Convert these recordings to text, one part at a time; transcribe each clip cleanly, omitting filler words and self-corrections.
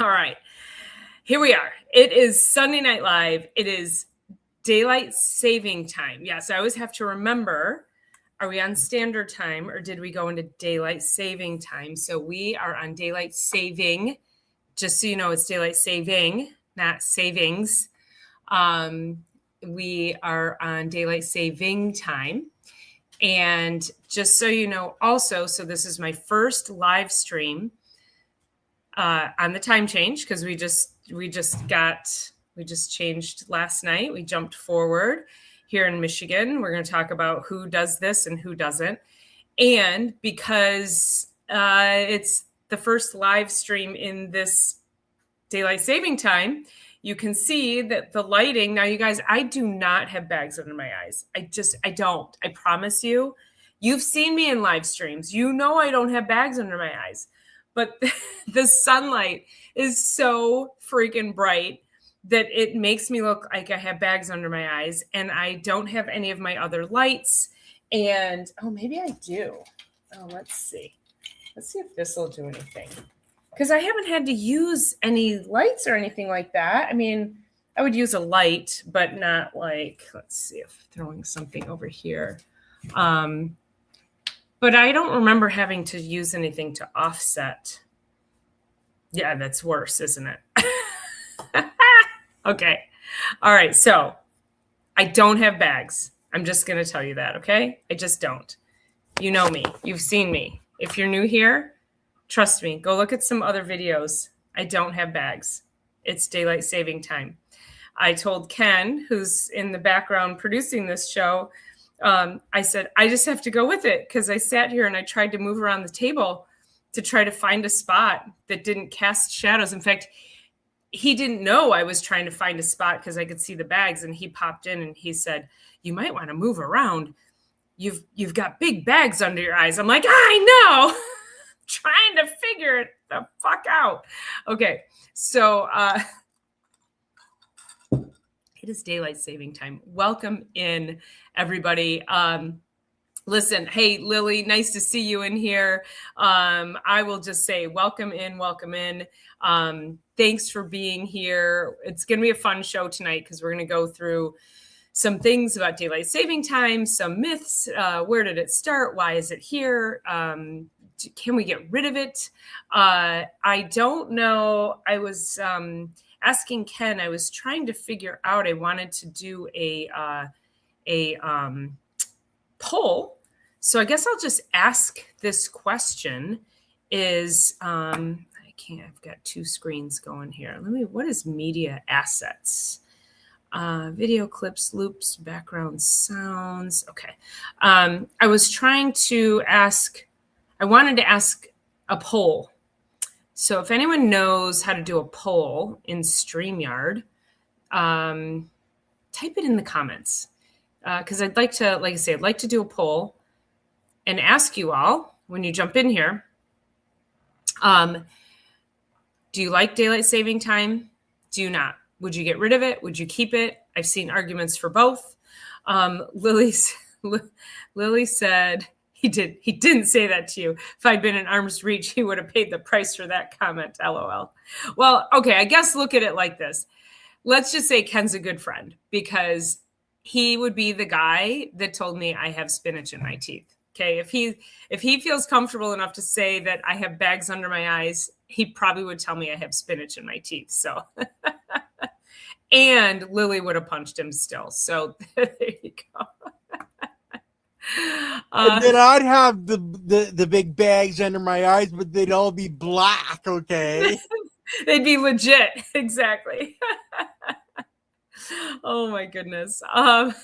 All right. Here we are. It is Sunday Night Live. It is daylight saving time. Yes, I always have to remember, are we on standard time or did we go into daylight saving time? So we are on daylight saving. Just so you know, it's daylight saving, not savings. We are on daylight saving time. And just so you know also, so this is my first live stream on the time change, because we just changed last night. We jumped forward here in Michigan. We're going to talk about who does this and who doesn't. And because it's the first live stream in this daylight saving time, you can see that the lighting. Now, you guys, I do not have bags under my eyes. I don't. I promise you. You've seen me in live streams. You know I don't have bags under my eyes. But the sunlight is so freaking bright that it makes me look like I have bags under my eyes, and I don't have any of my other lights. And, oh, maybe I do. Oh, let's see. Let's see if this will do anything. Because I haven't had to use any lights or anything like that. I mean, I would use a light, but not like, let's see if throwing something over here. But I don't remember having to use anything to offset. Yeah, that's worse, isn't it? Okay. All right. So I don't have bags. I'm just going to tell you that, okay? I just don't. You know me. You've seen me. If you're new here, trust me. Go look at some other videos. I don't have bags. It's daylight saving time. I told Ken, who's in the background producing this show, I said, I just have to go with it, because I sat here and I tried to move around the table to try to find a spot that didn't cast shadows. In fact, he didn't know I was trying to find a spot because I could see the bags, and he popped in and he said, you might want to move around. You've got big bags under your eyes. I'm like, I know. Trying to figure it the fuck out. Okay. So, it is daylight saving time. Welcome in, everybody. Listen, hey, Lily, nice to see you in here. I will just say welcome in, welcome in. Thanks for being here. It's going to be a fun show tonight, because we're going to go through some things about daylight saving time, some myths. Where did it start? Why is it here? Can we get rid of it? I don't know. I was asking Ken, I was trying to figure out, I wanted to do a poll. So I guess I'll just ask this question is, I can't, I've got two screens going here. What is media assets? Video clips, loops, background sounds. Okay. I was trying to ask, I wanted to ask a poll. So if anyone knows how to do a poll in StreamYard, type it in the comments. Because I'd like to, like I say, I'd like to do a poll and ask you all, when you jump in here, do you like daylight saving time? Do you not? Would you get rid of it? Would you keep it? I've seen arguments for both. Lily said, he didn't say that to you. If I'd been in arm's reach, he would have paid the price for that comment, LOL. Well, okay, I guess look at it like this. Let's just say Ken's a good friend, because he would be the guy that told me I have spinach in my teeth. Okay, if he feels comfortable enough to say that I have bags under my eyes, he probably would tell me I have spinach in my teeth. So, and Lily would have punched him still. So there you go. And then I'd have the big bags under my eyes, but they'd all be black. Okay, they'd be legit. Exactly. Oh my goodness.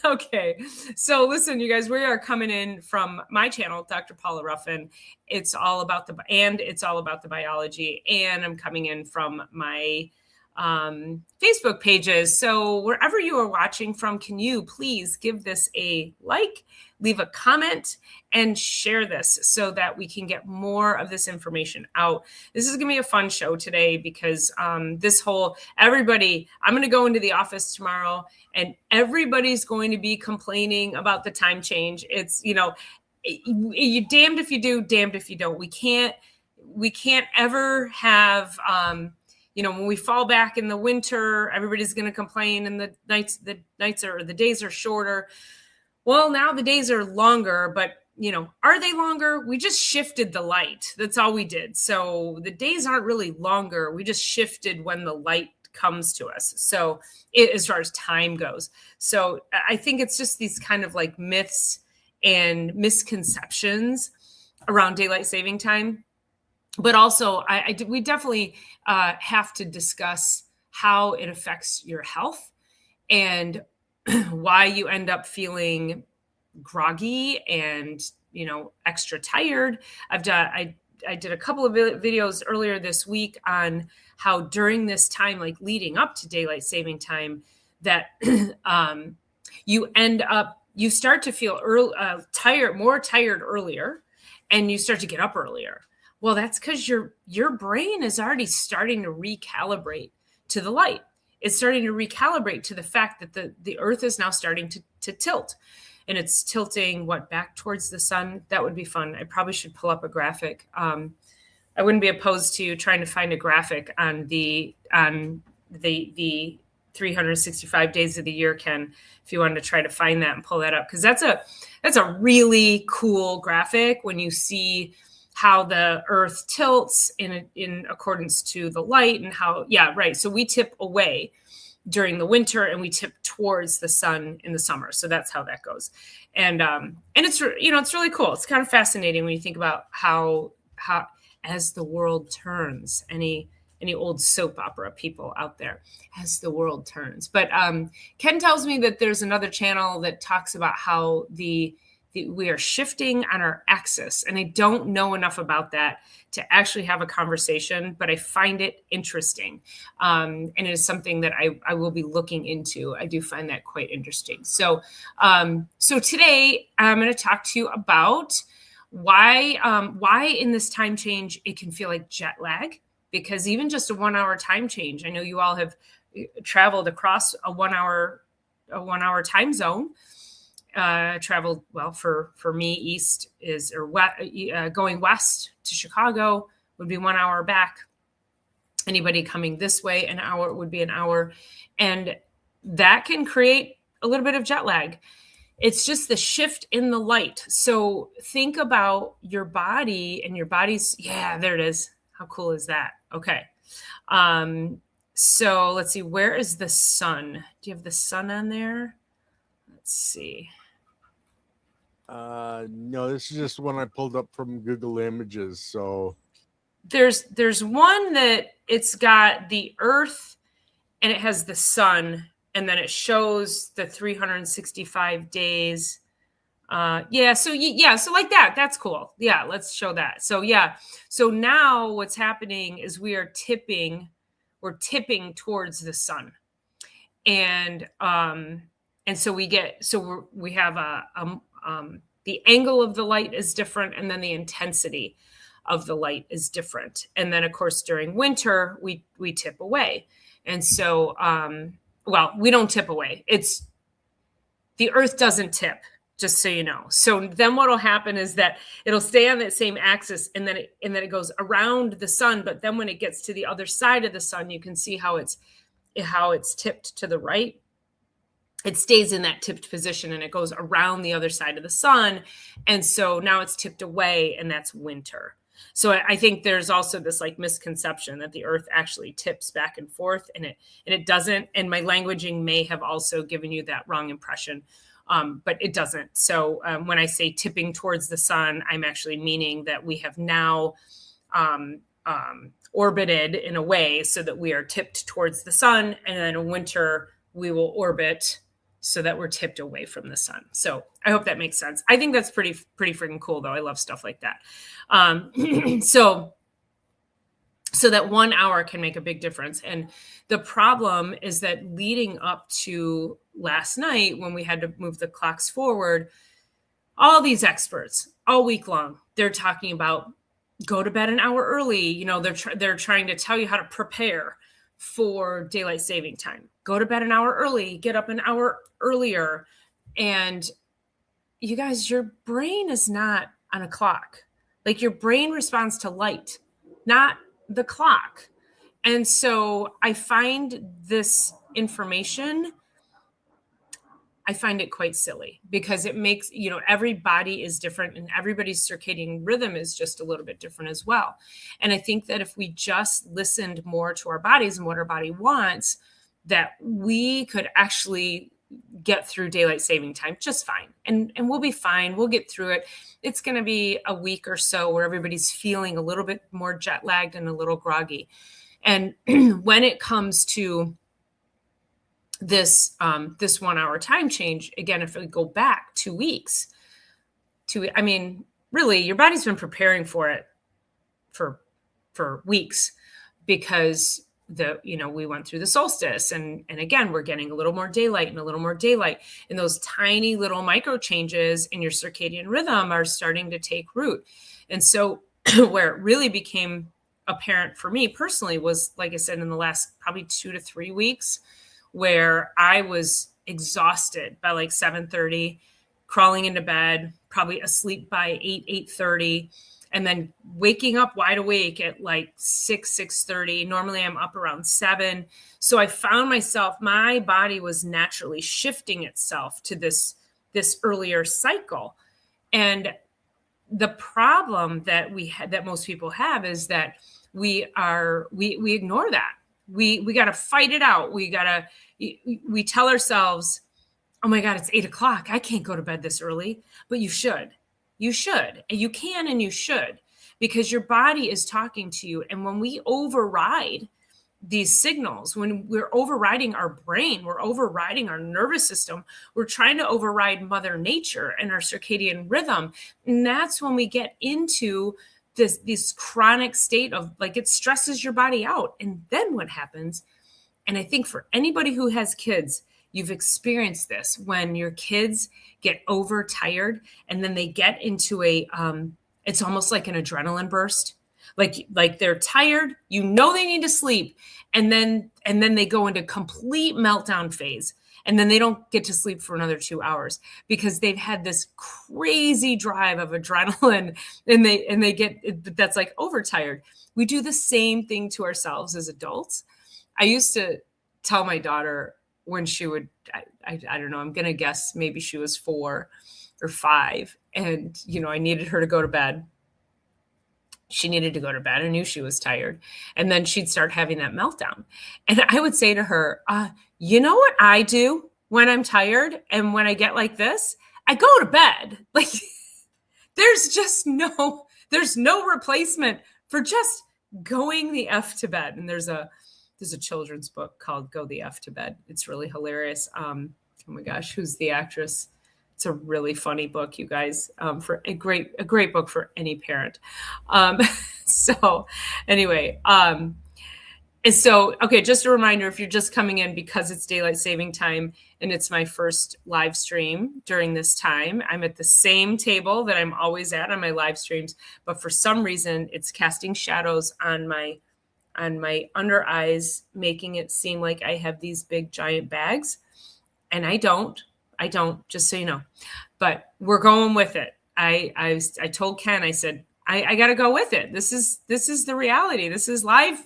Okay. So listen, you guys, we are coming in from my channel, Dr. Paula Ruffin. It's all about the biology. And I'm coming in from my Facebook pages. So wherever you are watching from, can you please give this a like, leave a comment, and share this so that we can get more of this information out. This is going to be a fun show today, because I'm going to go into the office tomorrow, and everybody's going to be complaining about the time change. It's, you damned if you do, damned if you don't. We can't ever have, when we fall back in the winter, everybody's going to complain and the days are shorter. Well, now the days are longer, but are they longer? We just shifted the light. That's all we did. So the days aren't really longer. We just shifted when the light comes to us. So as far as time goes. So I think it's just these kind of like myths and misconceptions around daylight saving time. But also we definitely have to discuss how it affects your health and why you end up feeling groggy and extra tired. I did a couple of videos earlier this week on how during this time, like leading up to daylight saving time, that you start to feel more tired earlier, and you start to get up earlier. Well, that's because your brain is already starting to recalibrate to the light. It's starting to recalibrate to the fact that the earth is now starting to tilt, and it's tilting back towards the sun. That would be fun. I probably should pull up a graphic. I wouldn't be opposed to trying to find a graphic on the 365 days of the year, Ken, if you wanted to try to find that and pull that up, because that's a really cool graphic when you see how the earth tilts in accordance to the light and how, right. So we tip away during the winter and we tip towards the sun in the summer. So that's how that goes. And it's, it's really cool. It's kind of fascinating when you think about how as the world turns, any old soap opera people out there, as the world turns. But Ken tells me that there's another channel that talks about how we are shifting on our axis. And I don't know enough about that to actually have a conversation, but I find it interesting. And it is something that I will be looking into. I do find that quite interesting. So today I'm going to talk to you about why in this time change, it can feel like jet lag, because even just a 1 hour time change, I know you all have traveled across a 1 hour time zone. Traveled, well, for me, east is, or going west to Chicago would be 1 hour back. Anybody coming this way, an hour would be an hour. And that can create a little bit of jet lag. It's just the shift in the light. So think about your body and your body's, there it is. How cool is that? Okay. So let's see, where is the sun? Do you have the sun on there? Let's see. No, this is just one I pulled up from Google Images. So there's one that it's got the earth and it has the sun, and then it shows the 365 days. So like that. That's cool. Yeah, let's show that. So so now what's happening is we're tipping towards the sun, and so we have the angle of the light is different, and then the intensity of the light is different. And then of course during winter we tip away. And so we don't tip away. It's the earth doesn't tip, just so you know. So then what'll happen is that it'll stay on that same axis, and then it goes around the sun. But then when it gets to the other side of the sun, you can see how it's tipped to the right. It stays in that tipped position and it goes around the other side of the sun. And so now it's tipped away, and that's winter. So I think there's also this like misconception that the earth actually tips back and forth, and it doesn't. And my languaging may have also given you that wrong impression, but it doesn't. So when I say tipping towards the sun, I'm actually meaning that we have now orbited in a way so that we are tipped towards the sun, and then in winter we will orbit so that we're tipped away from the sun. So I hope that makes sense. I think that's pretty freaking cool, though. I love stuff like that. So that 1 hour can make a big difference. And the problem is that leading up to last night, when we had to move the clocks forward, all these experts all week long, they're talking about go to bed an hour early. They're trying to tell you how to prepare for daylight saving time. Go to bed an hour early, get up an hour earlier. And you guys, your brain is not on a clock. Like, your brain responds to light, not the clock. And so I find this information, I find it quite silly because it makes, every body is different and everybody's circadian rhythm is just a little bit different as well. And I think that if we just listened more to our bodies and what our body wants, that we could actually get through daylight saving time just fine. And we'll be fine. We'll get through it. It's going to be a week or so where everybody's feeling a little bit more jet lagged and a little groggy. And when it comes to this 1 hour time change, again, if we go back 2 weeks really your body's been preparing for it for weeks, because we went through the solstice and again, we're getting a little more daylight and those tiny little micro changes in your circadian rhythm are starting to take root. And so where it really became apparent for me personally was, like I said, in the last probably 2 to 3 weeks, where I was exhausted by like 7:30, crawling into bed, probably asleep by 8:30, and then waking up wide awake at like 6:30. Normally I'm up around 7. So I found myself, my body was naturally shifting itself to this earlier cycle. And the problem that that most people have is that we ignore that. We got to fight it out. We tell ourselves, oh my God, it's 8:00. I can't go to bed this early, but you should, and you can, and you should, because your body is talking to you. And when we override these signals, when we're overriding our brain, we're overriding our nervous system, we're trying to override Mother Nature and our circadian rhythm. And that's when we get into this chronic state of like, it stresses your body out. And then what happens? And I think for anybody who has kids, you've experienced this when your kids get overtired and then they get into it's almost like an adrenaline burst. Like they're tired, they need to sleep. And then they go into complete meltdown phase. And then they don't get to sleep for another 2 hours because they've had this crazy drive of adrenaline and they get, that's like overtired. We do the same thing to ourselves as adults. I used to tell my daughter when she would, I don't know, I'm going to guess maybe she was 4 or 5. And, I needed her to go to bed. She needed to go to bed. I knew she was tired. And then she'd start having that meltdown. And I would say to her, you know what I do when I'm tired and when I get like this? I go to bed. Like there's no replacement for just going the F to bed. And there's a children's book called Go the F to Bed. It's really hilarious. Oh my gosh, who's the actress? It's a really funny book, you guys, for a great book for any parent. So anyway, okay, just a reminder, if you're just coming in, because it's daylight saving time and it's my first live stream during this time, I'm at the same table that I'm always at on my live streams, but for some reason it's casting shadows on my under eyes, making it seem like I have these big giant bags. And I don't, just so you know, but we're going with it. I told Ken, I said, I got to go with it. This is the reality. This is live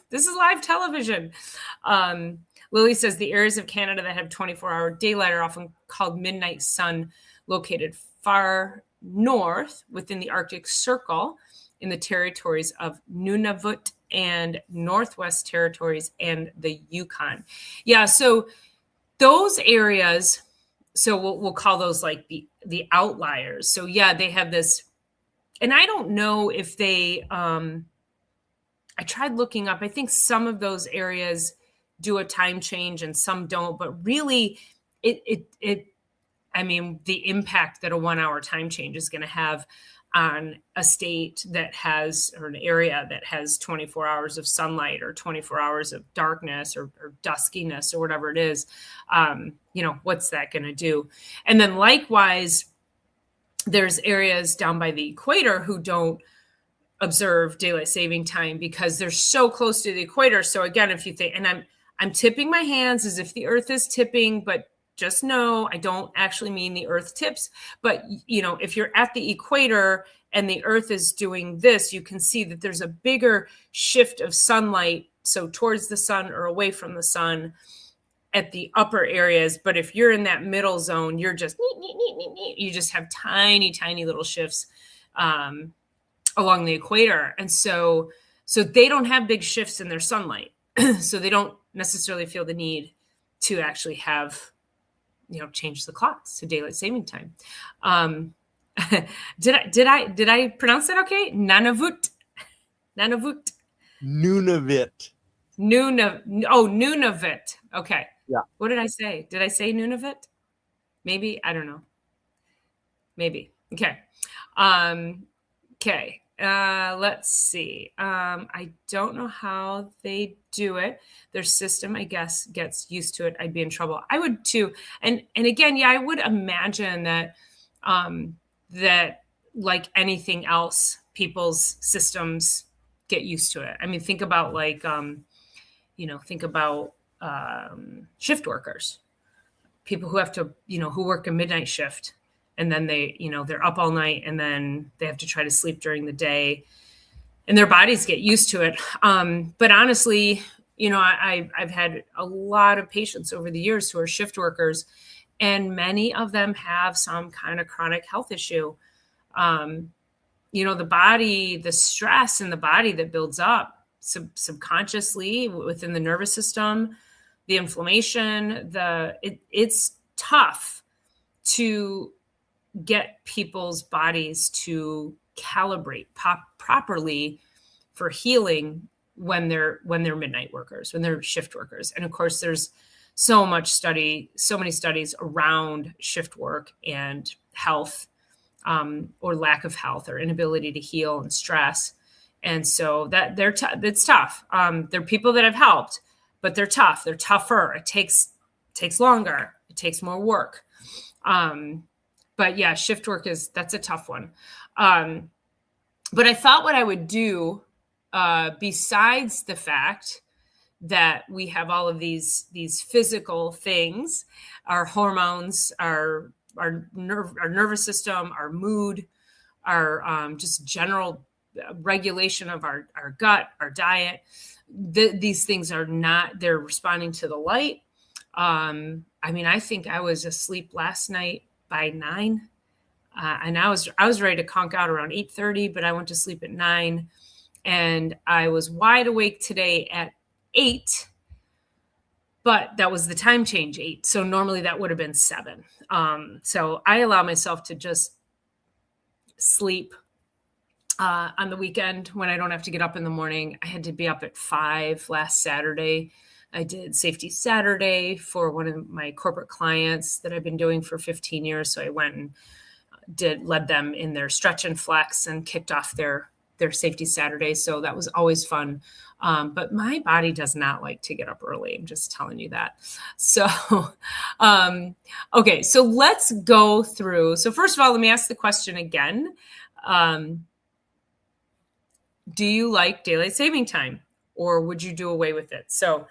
television. Lily says the areas of Canada that have 24-hour daylight are often called midnight sun, located far north within the Arctic Circle in the territories of Nunavut and Northwest Territories and the Yukon. Yeah, so those areas, so we'll call those like the outliers. So yeah, they have this, and I don't know if they, I tried looking up, I think some of those areas do a time change and some don't, but really the impact that a 1 hour time change is going to have on a state that has, or an area that has 24 hours of sunlight or 24 hours of darkness or duskiness or whatever it is, what's that going to do? And then likewise, there's areas down by the equator who don't observe daylight saving time because they're so close to the equator. So again, if you think, and I'm tipping my hands as if the earth is tipping, but just know I don't actually mean the earth tips, but if you're at the equator and the earth is doing this, you can see that there's a bigger shift of sunlight so towards the sun or away from the sun at the upper areas. But if you're in that middle zone, you're just, you just have tiny, tiny little shifts along the equator. And so they don't have big shifts in their sunlight. So they don't necessarily feel the need to actually have, change the clocks to daylight saving time. Did I pronounce that okay? Nunavut. Nunavut. Nunavut. Okay. Yeah. What did I say? Did I say Nunavut? Maybe. I don't know. Maybe. Okay. Okay. Let's see. I don't know how they do it. Their system, I guess, gets used to it. I'd be in trouble. I would too. And again, yeah, I would imagine that that like anything else, people's systems get used to it. I mean, think about shift workers, people who have to, who work a midnight shift, and then they're up all night, and then they have to try to sleep during the day, and their bodies get used to it. But honestly, I've had a lot of patients over the years who are shift workers, and many of them have some kind of chronic health issue. The body, the stress in the body that builds up subconsciously within the nervous system, the inflammation, it's tough to get people's bodies to calibrate properly for healing when they're midnight workers, when they're shift workers. And of course, there's so many studies around shift work and health, or lack of health, or inability to heal and stress. And so that it's tough. There are people that I've helped, but they're tough. They're tougher. It takes longer. It takes more work. But yeah, shift work that's a tough one. But I thought what I would do, besides the fact that we have all of these physical things, our hormones, our nervous system, our mood, our just general regulation of our gut, our diet. These things they're responding to the light. I think I was asleep last night by 9, and I was ready to conk out around 8:30, but I went to sleep at 9, and I was wide awake today at 8. But that was the time change, 8. So normally that would have been 7. So I allow myself to just sleep on the weekend when I don't have to get up in the morning. I had to be up at 5 last Saturday. I did Safety Saturday for one of my corporate clients that I've been doing for 15 years. So I went and led them in their stretch and flex and kicked off their Safety Saturday. So that was always fun. But my body does not like to get up early. I'm just telling you that. So, okay. So let's go through. So first of all, let me ask the question again. Do you like daylight saving time, or would you do away with it? So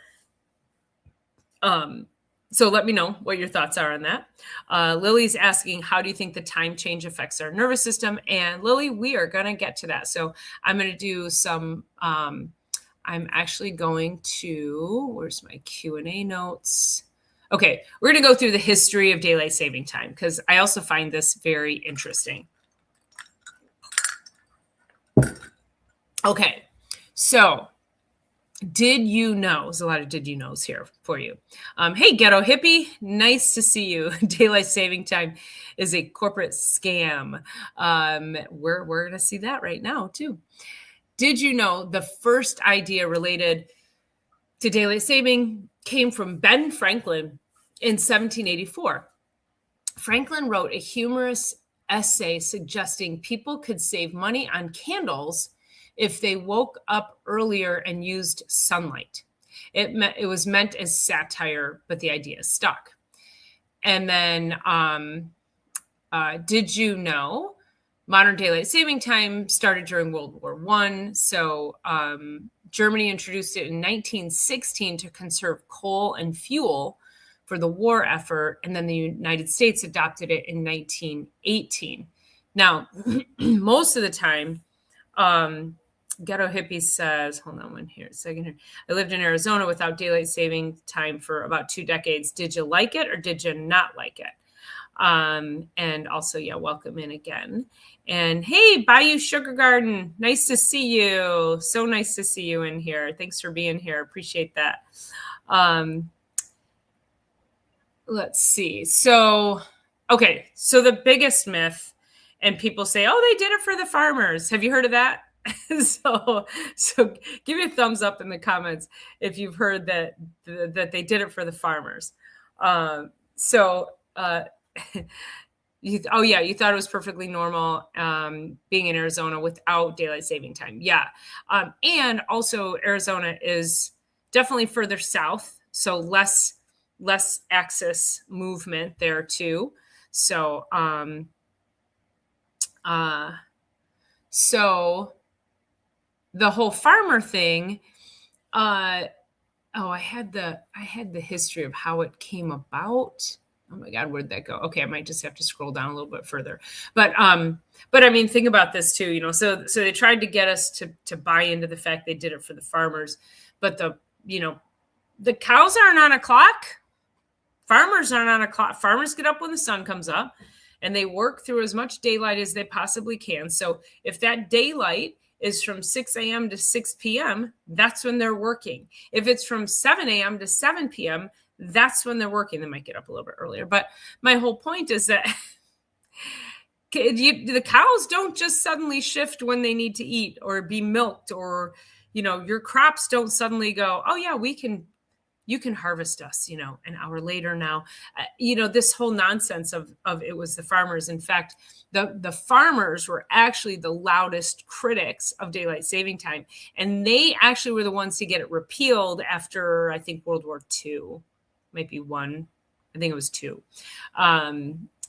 let me know what your thoughts are on that. Lily's asking, how do you think the time change affects our nervous system? And Lily, we are going to get to that. So I'm going to do some, I'm actually going to, where's my Q&A notes? Okay, we're going to go through the history of daylight saving time, because I also find this very interesting. Okay, so did you know? There's a lot of did you knows here for you. Hey, Ghetto Hippie, nice to see you. Daylight saving time is a corporate scam. We're going to see that right now too. Did you know the first idea related to daylight saving came from Ben Franklin in 1784? Franklin wrote a humorous essay suggesting people could save money on candles if they woke up earlier and used sunlight. It was meant as satire, but the idea stuck. And then, did you know modern daylight saving time started during World War I? So Germany introduced it in 1916 to conserve coal and fuel for the war effort, and then the United States adopted it in 1918. Now, most of the time, Ghetto Hippie says, hold on one here, second here. I lived in Arizona without daylight saving time for about 2 decades. Did you like it or did you not like it? And also, yeah, welcome in again. And hey, Bayou Sugar Garden, nice to see you. So nice to see you in here. Thanks for being here. Appreciate that. Let's see. So, okay. So the biggest myth, and people say, oh, they did it for the farmers. Have you heard of that? so give me a thumbs up in the comments if you've heard that they did it for the farmers. You thought it was perfectly normal being in Arizona without daylight saving time. Yeah. And also Arizona is definitely further south, so less axis movement there too. So the whole farmer thing, I had the history of how it came about. Oh my God, where'd that go? Okay, I might just have to scroll down a little bit further. But I mean, think about this too, you know. So they tried to get us to buy into the fact they did it for the farmers, but the cows aren't on a clock. Farmers aren't on a clock. Farmers get up when the sun comes up, and they work through as much daylight as they possibly can. So if that daylight is from 6 a.m. to 6 p.m., that's when they're working. If it's from 7 a.m. to 7 p.m., that's when they're working. They might get up a little bit earlier. But my whole point is that the cows don't just suddenly shift when they need to eat or be milked, or, your crops don't suddenly go, oh yeah, you can harvest us, an hour later now. This whole nonsense of it was the farmers. In fact, the farmers were actually the loudest critics of daylight saving time. And they actually were the ones to get it repealed after, I think, World War II. Might be one. I think it was 2.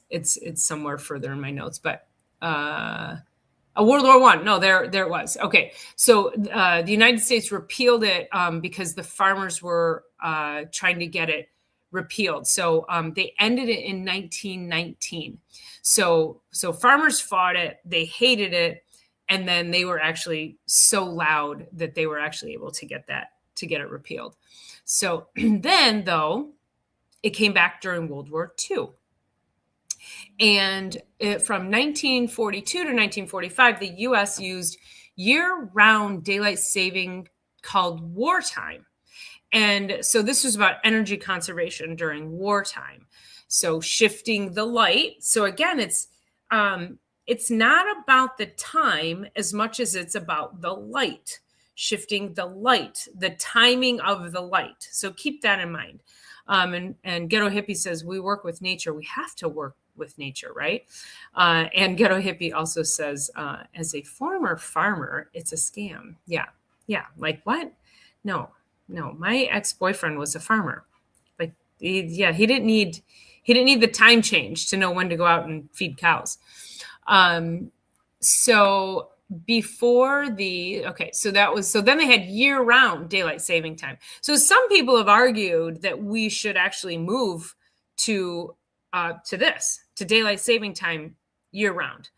It's somewhere further in my notes, but World War I. No, there it was. Okay, so the United States repealed it because the farmers were trying to get it repealed. So they ended it in 1919. So farmers fought it. They hated it, and then they were actually so loud that they were actually able to get it repealed. So then, though, it came back during World War II. And from 1942 to 1945, the U.S. used year-round daylight saving called wartime. And so this was about energy conservation during wartime. So shifting the light. So again, it's not about the time as much as it's about the light. Shifting the light, the timing of the light. So keep that in mind. And Ghetto Hippie says, we work with nature. We have to work with nature, right? And Ghetto Hippie also says, as a former farmer, it's a scam. Yeah. Like what? No. My ex-boyfriend was a farmer. Like, he didn't need the time change to know when to go out and feed cows. So then they had year-round daylight saving time. So some people have argued that we should actually move to daylight saving time year-round.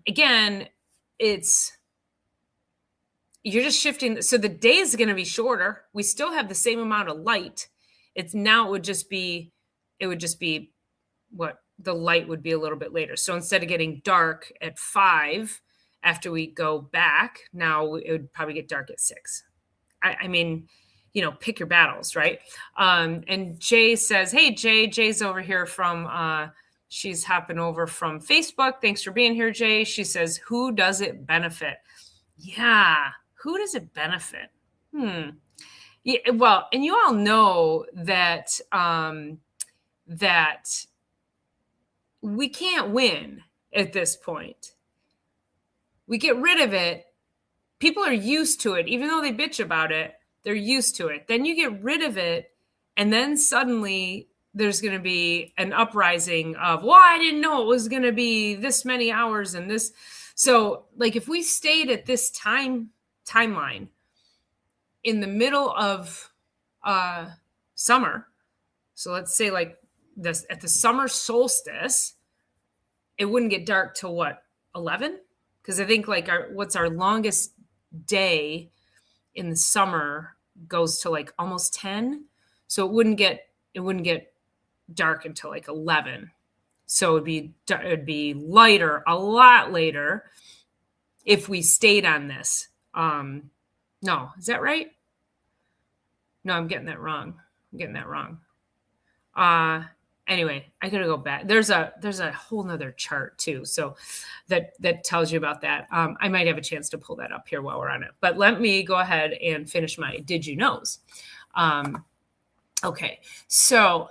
Again, you're just shifting. So the day is going to be shorter. We still have the same amount of light. It would just be what the light would be a little bit later. So instead of getting dark at 5 after we go back, now it would probably get dark at 6. I mean, pick your battles, right? And Jay says, hey, Jay's over here from, she's hopping over from Facebook. Thanks for being here, Jay. She says, who does it benefit? Yeah. Who does it benefit? Yeah, well, and you all know that, that we can't win at this point. We get rid of it. People are used to it. Even though they bitch about it, they're used to it. Then you get rid of it, and then suddenly there's going to be an uprising of, well, I didn't know it was going to be this many hours and this. So, like, if we stayed at this timeline in the middle of summer, so let's say like this at the summer solstice, it wouldn't get dark till what, 11? Because I think like what's our longest day in the summer goes to like almost 10. So it wouldn't get dark until like 11. So it'd be lighter, a lot later if we stayed on this. No, is that right? No, I'm getting that wrong. Anyway, I gotta go back. There's a whole nother chart too, so that tells you about that. I might have a chance to pull that up here while we're on it, but let me go ahead and finish my did you knows. Okay, so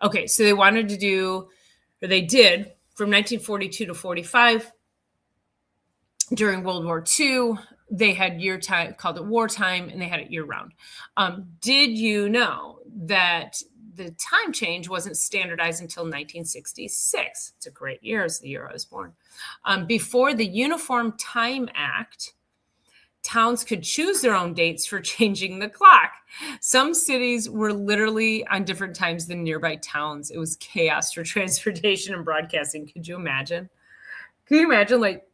okay, so they wanted to do, or they did, from 1942 to 45. During World War II, they had year time, called it wartime, and they had it year round. Did you know that the time change wasn't standardized until 1966? It's a great year. It's the year I was born. Before the Uniform Time Act, towns could choose their own dates for changing the clock. Some cities were literally on different times than nearby towns. It was chaos for transportation and broadcasting. Could you imagine? Can you imagine, like,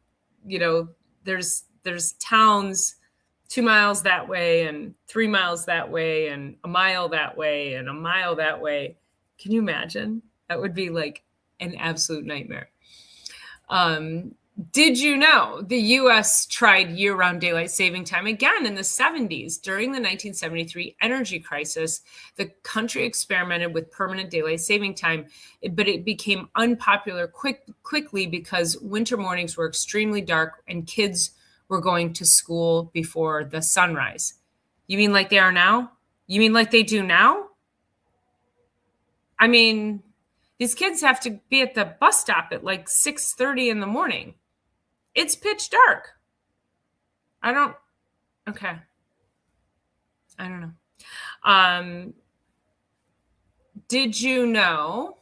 you know, there's towns 2 miles that way and 3 miles that way and a mile that way and a mile that way. Can you imagine? That would be like an absolute nightmare. Did you know the U.S. tried year-round daylight saving time again in the 70s? During the 1973 energy crisis, the country experimented with permanent daylight saving time, but it became unpopular quickly because winter mornings were extremely dark and kids were going to school before the sunrise. You mean like they are now? You mean like they do now? I mean, these kids have to be at the bus stop at like 6:30 in the morning. It's pitch dark. I don't know. Did you know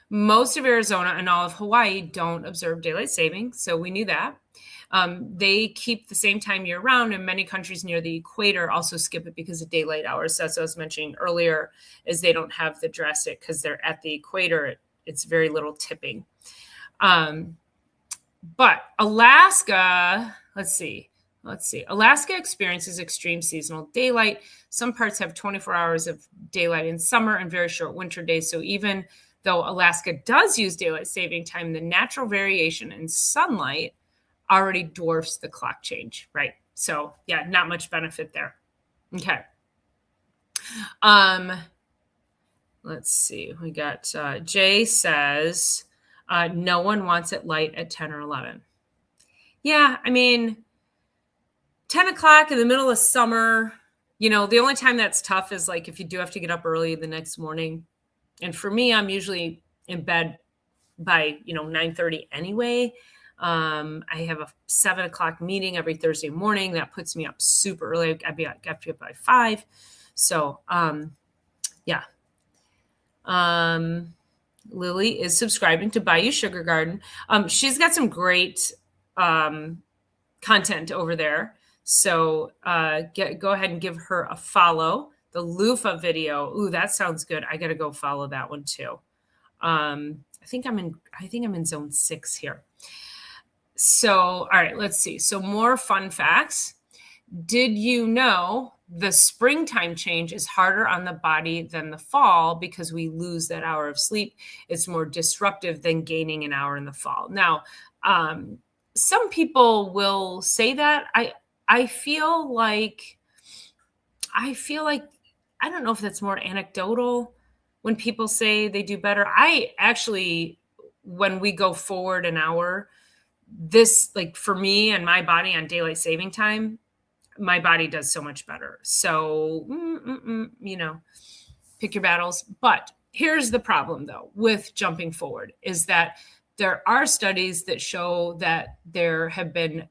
most of Arizona and all of Hawaii don't observe daylight saving? So we knew that. They keep the same time year round, and many countries near the equator also skip it because of daylight hours. So as I was mentioning earlier, is they don't have the drastic, because they're at the equator, it's very little tipping. But Alaska, let's see. Alaska experiences extreme seasonal daylight. Some parts have 24 hours of daylight in summer and very short winter days. So even though Alaska does use daylight saving time, the natural variation in sunlight already dwarfs the clock change, right? So yeah, not much benefit there. Okay. Let's see. We got Jay says, no one wants it light at 10 or 11. Yeah, I mean, 10 o'clock in the middle of summer, you know, the only time that's tough is like if you do have to get up early the next morning. And for me, I'm usually in bed by, 9:30 anyway. I have a 7 o'clock meeting every Thursday morning. That puts me up super early. I have to be up by 5. So, yeah. Lily is subscribing to Bayou Sugar Garden. She's got some great content over there. So go ahead and give her a follow. The loofah video. Ooh, that sounds good. I got to go follow that one too. I think I'm in zone 6 here. So, all right, let's see. So more fun facts. Did you know the springtime change is harder on the body than the fall because we lose that hour of sleep? It's more disruptive than gaining an hour in the fall. Now, some people will say that. I feel like I don't know if that's more anecdotal when people say they do better. I actually, when we go forward an hour, this, like for me and my body on daylight saving time, my body does so much better. So, pick your battles. But here's the problem though, with jumping forward is that there are studies that show that there have been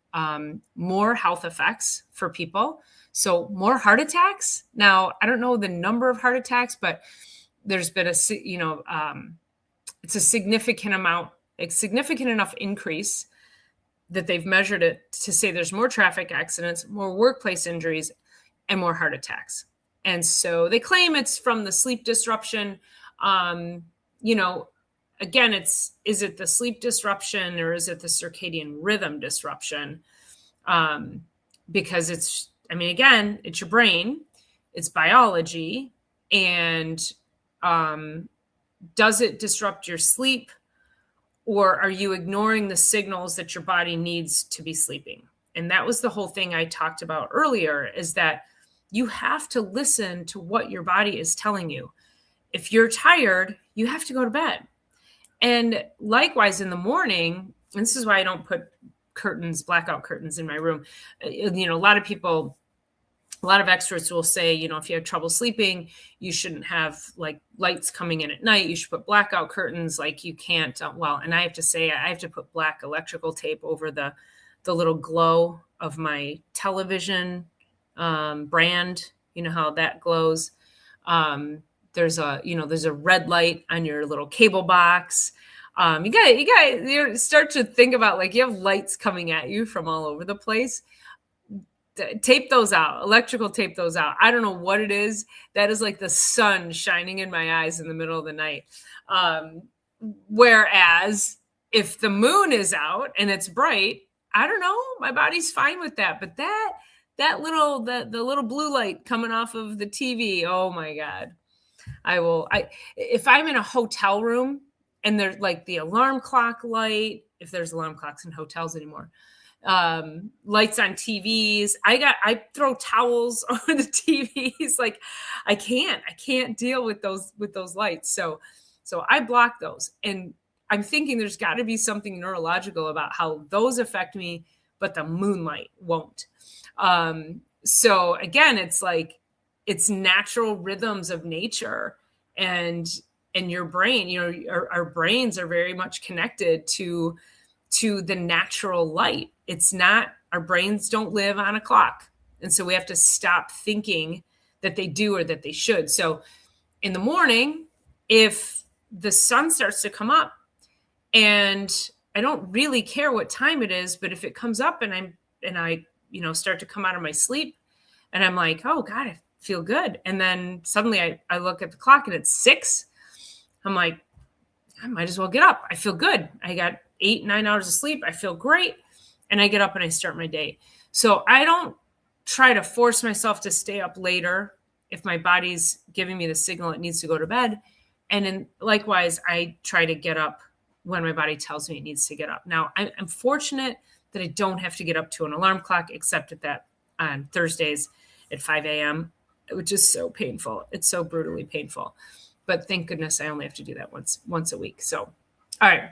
more health effects for people. So more heart attacks. Now, I don't know the number of heart attacks, but there's been it's a significant enough increase that they've measured it to say there's more traffic accidents, more workplace injuries, and more heart attacks. And so they claim it's from the sleep disruption. again, is it the sleep disruption or is it the circadian rhythm disruption? Because again, it's your brain, it's biology, and does it disrupt your sleep, or are you ignoring the signals that your body needs to be sleeping? And that was the whole thing I talked about earlier, is that you have to listen to what your body is telling you. If you're tired, you have to go to bed. And likewise in the morning, and this is why I don't put blackout curtains in my room. A lot of experts will say, if you have trouble sleeping, you shouldn't have like lights coming in at night. You should put blackout curtains. Like you can't, and I have to say, I have to put black electrical tape over the little glow of my television brand. You know how that glows. There's a red light on your little cable box. You start to think about, like, you have lights coming at you from all over the place. Tape those out, electrical tape those out. I don't know what it is. That is like the sun shining in my eyes in the middle of the night. Whereas if the moon is out and it's bright, I don't know, my body's fine with that. But the little blue light coming off of the TV, oh my God. If I'm in a hotel room and there's like the alarm clock light, if there's alarm clocks in hotels anymore, lights on TVs, I throw towels over the TVs. Like I can't deal with those lights. So I block those. And I'm thinking there's got to be something neurological about how those affect me, but the moonlight won't. So again, it's like, it's natural rhythms of nature, and your brain, our brains are very much connected to the natural light. It's not, our brains don't live on a clock. And so we have to stop thinking that they do or that they should. So in the morning, if the sun starts to come up, and I don't really care what time it is, but if it comes up and I start to come out of my sleep and I'm like, oh God, I feel good. And then suddenly I look at the clock and it's 6. I'm like, I might as well get up. I feel good. I got 8-9 hours of sleep. I feel great. And I get up and I start my day. So I don't try to force myself to stay up later if my body's giving me the signal it needs to go to bed. And then likewise, I try to get up when my body tells me it needs to get up. Now, I'm fortunate that I don't have to get up to an alarm clock, except at that on Thursdays at 5 a.m., which is so painful. It's so brutally painful. But thank goodness I only have to do that once a week. So, all right.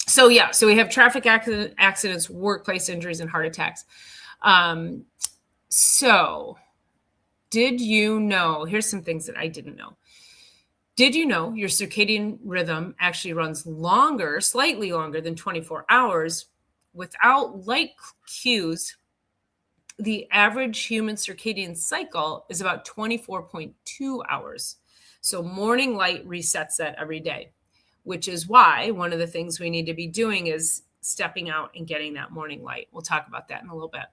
So yeah, so we have traffic accidents, workplace injuries, and heart attacks. So did you know, here's some things that I didn't know. Did you know your circadian rhythm actually runs longer, slightly longer than 24 hours? Without light cues, the average human circadian cycle is about 24.2 hours. So morning light resets that every day, which is why one of the things we need to be doing is stepping out and getting that morning light. We'll talk about that in a little bit.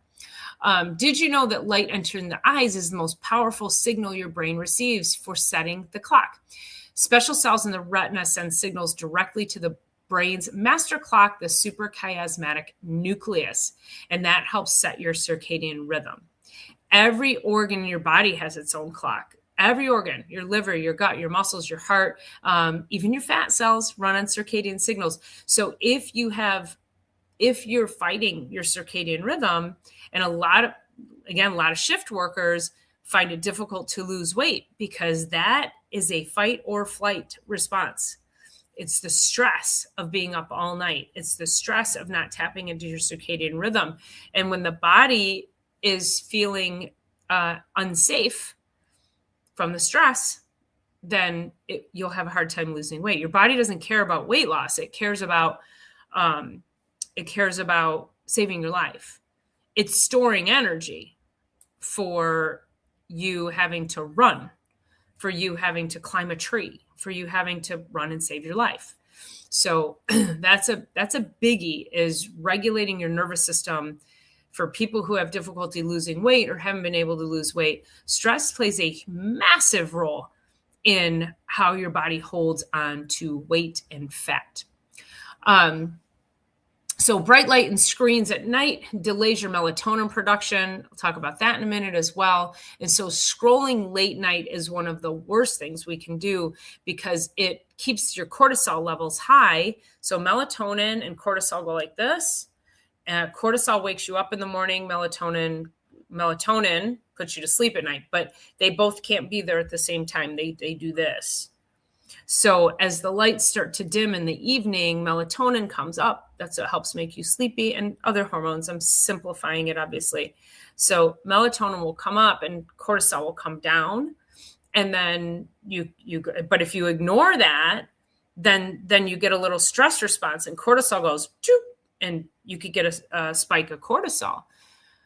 Did you know that light entering the eyes is the most powerful signal your brain receives for setting the clock? Special cells in the retina send signals directly to the brain's master clock, the suprachiasmatic nucleus, and that helps set your circadian rhythm. Every organ in your body has its own clock. Every organ, your liver, your gut, your muscles, your heart, even your fat cells run on circadian signals. So if you're fighting your circadian rhythm, and a lot of shift workers find it difficult to lose weight because that is a fight or flight response. It's the stress of being up all night. It's the stress of not tapping into your circadian rhythm. And when the body is feeling unsafe from the stress, then you'll have a hard time losing weight. Your body doesn't care about weight loss. It cares about saving your life. It's storing energy for you having to run, for you having to climb a tree, for you having to run and save your life. So that's a biggie, is regulating your nervous system. For people who have difficulty losing weight or haven't been able to lose weight, stress plays a massive role in how your body holds on to weight and fat. So bright light and screens at night delays your melatonin production. I'll talk about that in a minute as well. And so scrolling late night is one of the worst things we can do because it keeps your cortisol levels high. So melatonin and cortisol go like this. Cortisol wakes you up in the morning. Melatonin puts you to sleep at night, but they both can't be there at the same time. They do this. So as the lights start to dim in the evening, melatonin comes up. That's what helps make you sleepy, and other hormones. I'm simplifying it, obviously. So melatonin will come up and cortisol will come down. And then but if you ignore that, then you get a little stress response and cortisol goes, and you could get a spike of cortisol,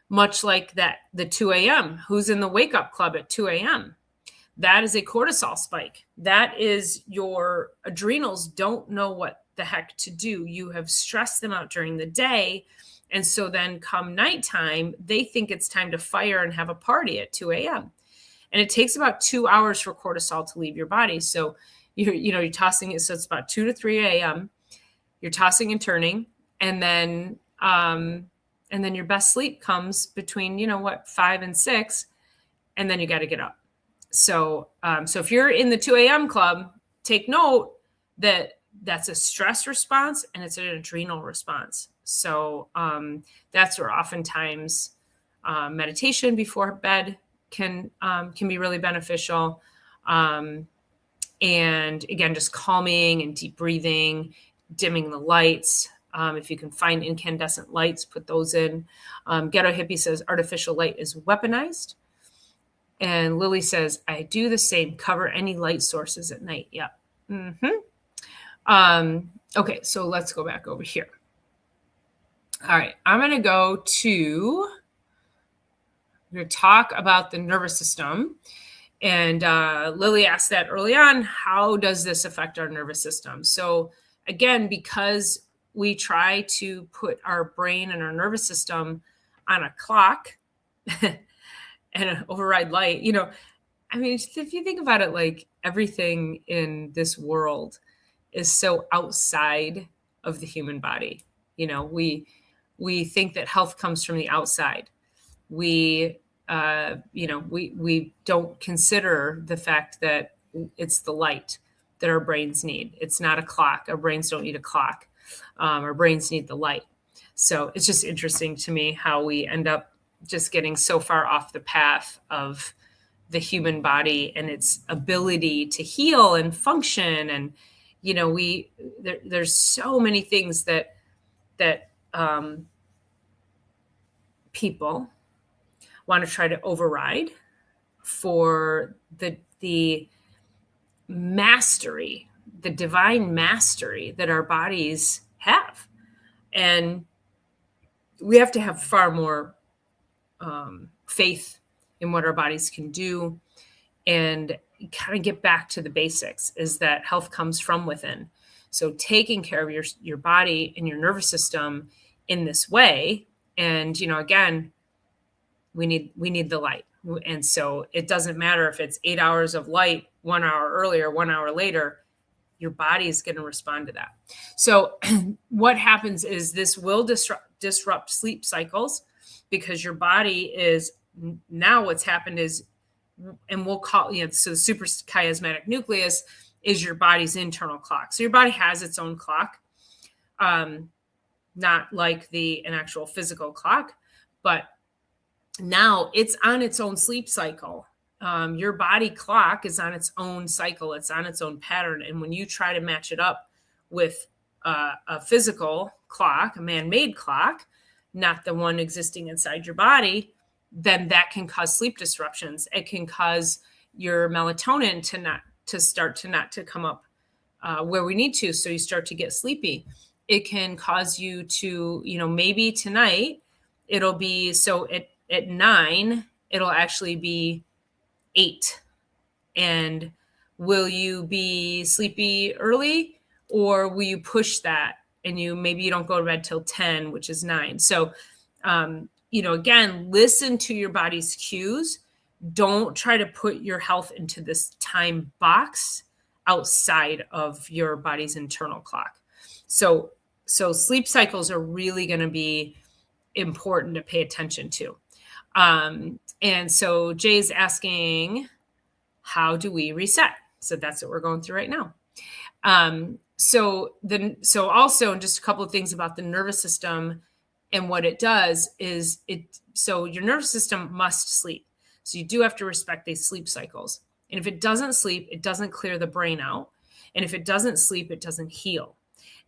much like the 2 a.m. Who's in the wake up club at 2 a.m.? That is a cortisol spike. That is your adrenals don't know what the heck to do. You have stressed them out during the day. And so then come nighttime, they think it's time to fire and have a party at 2 a.m. And it takes about 2 hours for cortisol to leave your body. So you're tossing it. So it's about 2 to 3 a.m. You're tossing and turning. And then your best sleep comes between, 5 and 6. And then you got to get up. So if you're in the 2 a.m. club, take note that that's a stress response and it's an adrenal response. So that's where oftentimes meditation before bed can be really beneficial. And again, just calming and deep breathing, dimming the lights. If you can find incandescent lights, put those in. Ghetto Hippie says artificial light is weaponized. And Lily says, I do the same, cover any light sources at night. Yep. Mm-hmm. Okay, so let's go back over here. All right, I'm going to talk about the nervous system. And Lily asked that early on, how does this affect our nervous system? So again, because we try to put our brain and our nervous system on a clock, and override light, if you think about it, like everything in this world is so outside of the human body. We think that health comes from the outside. We don't consider the fact that it's the light that our brains need. It's not a clock. Our brains don't need a clock. Our brains need the light. So it's just interesting to me how we end up just getting so far off the path of the human body and its ability to heal and function. And, there's so many things that people want to try to override for the mastery, the divine mastery that our bodies have. And we have to have far more faith in what our bodies can do and kind of get back to the basics, is that health comes from within. So taking care of your body and your nervous system in this way. And, again, we need the light. And so it doesn't matter if it's 8 hours of light, 1 hour earlier, 1 hour later, your body is going to respond to that. So what happens is this will disrupt sleep cycles, because your body is now what's happened is, and we'll call, so the suprachiasmatic nucleus is your body's internal clock. So your body has its own clock, not like an actual physical clock, but now it's on its own sleep cycle. Your body clock is on its own cycle. It's on its own pattern. And when you try to match it up with a physical clock, a man-made clock, not the one existing inside your body, then that can cause sleep disruptions. It can cause your melatonin to start to not come up where we need to. So you start to get sleepy. It can cause you to, maybe tonight it'll be, so at 9, it'll actually be 8. And will you be sleepy early, or will you push that and maybe you don't go to bed till 10, which is 9. So, again, listen to your body's cues, don't try to put your health into this time box outside of your body's internal clock. So sleep cycles are really going to be important to pay attention to. And so Jay's asking, how do we reset? So that's what we're going through right now. So also just a couple of things about the nervous system and what it does is so your nervous system must sleep. So you do have to respect these sleep cycles. And if it doesn't sleep, it doesn't clear the brain out. And if it doesn't sleep, it doesn't heal.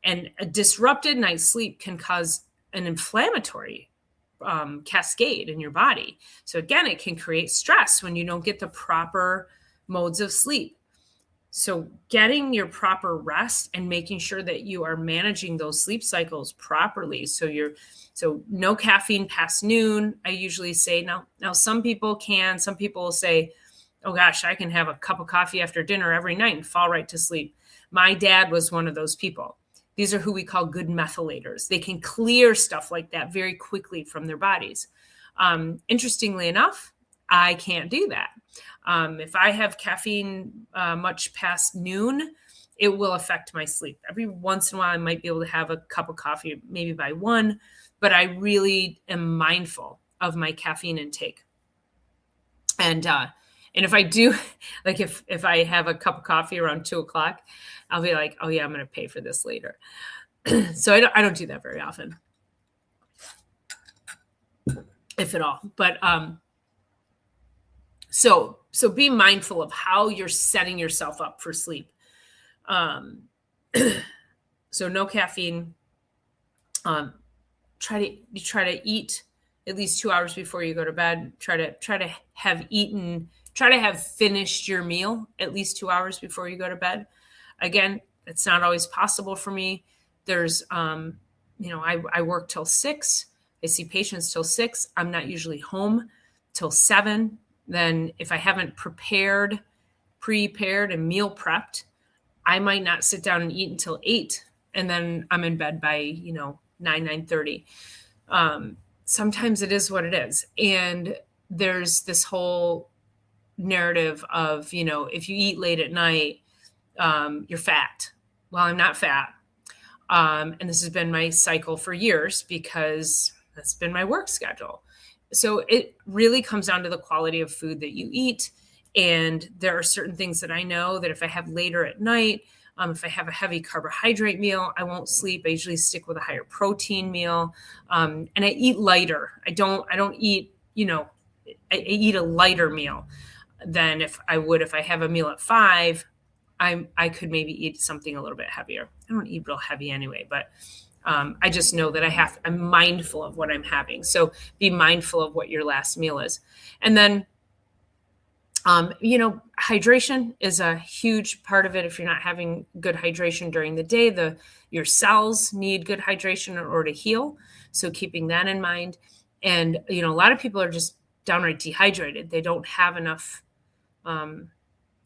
And a disrupted night's sleep can cause an inflammatory cascade in your body. So again, it can create stress when you don't get the proper modes of sleep. So getting your proper rest and making sure that you are managing those sleep cycles properly. So no caffeine past noon. I usually say now some people will say, oh gosh, I can have a cup of coffee after dinner every night and fall right to sleep. My dad was one of those people. These are who we call good methylators. They can clear stuff like that very quickly from their bodies. Interestingly enough, I can't do that. If I have caffeine much past noon, it will affect my sleep. Every once in a while, I might be able to have a cup of coffee, maybe by 1, but I really am mindful of my caffeine intake. And if I do, like if I have a cup of coffee around 2:00, I'll be like, oh yeah, I'm going to pay for this later. So I don't do that very often, if at all. But so be mindful of how you're setting yourself up for sleep. So no caffeine. Try to eat at least 2 hours before you go to bed. Try to have finished your meal at least 2 hours before you go to bed. Again, it's not always possible for me. There's, I work till 6. I see patients till 6. I'm not usually home till 7. Then if I haven't prepared and meal prepped, I might not sit down and eat until 8. And then I'm in bed by, 9:30. Sometimes it is what it is. And there's this whole narrative of, if you eat late at night, you're fat. Well, I'm not fat. And this has been my cycle for years because that's been my work schedule. So it really comes down to the quality of food that you eat. And there are certain things that I know that if I have later at night, if I have a heavy carbohydrate meal, I won't sleep. I usually stick with a higher protein meal. And I eat lighter. I don't eat, I eat a lighter meal than if I have a meal at 5, I could maybe eat something a little bit heavier. I don't eat real heavy anyway, but I just know that I'm mindful of what I'm having. So be mindful of what your last meal is. And then, hydration is a huge part of it. If you're not having good hydration during the day, your cells need good hydration in order to heal. So keeping that in mind. And, a lot of people are just downright dehydrated. They don't have enough,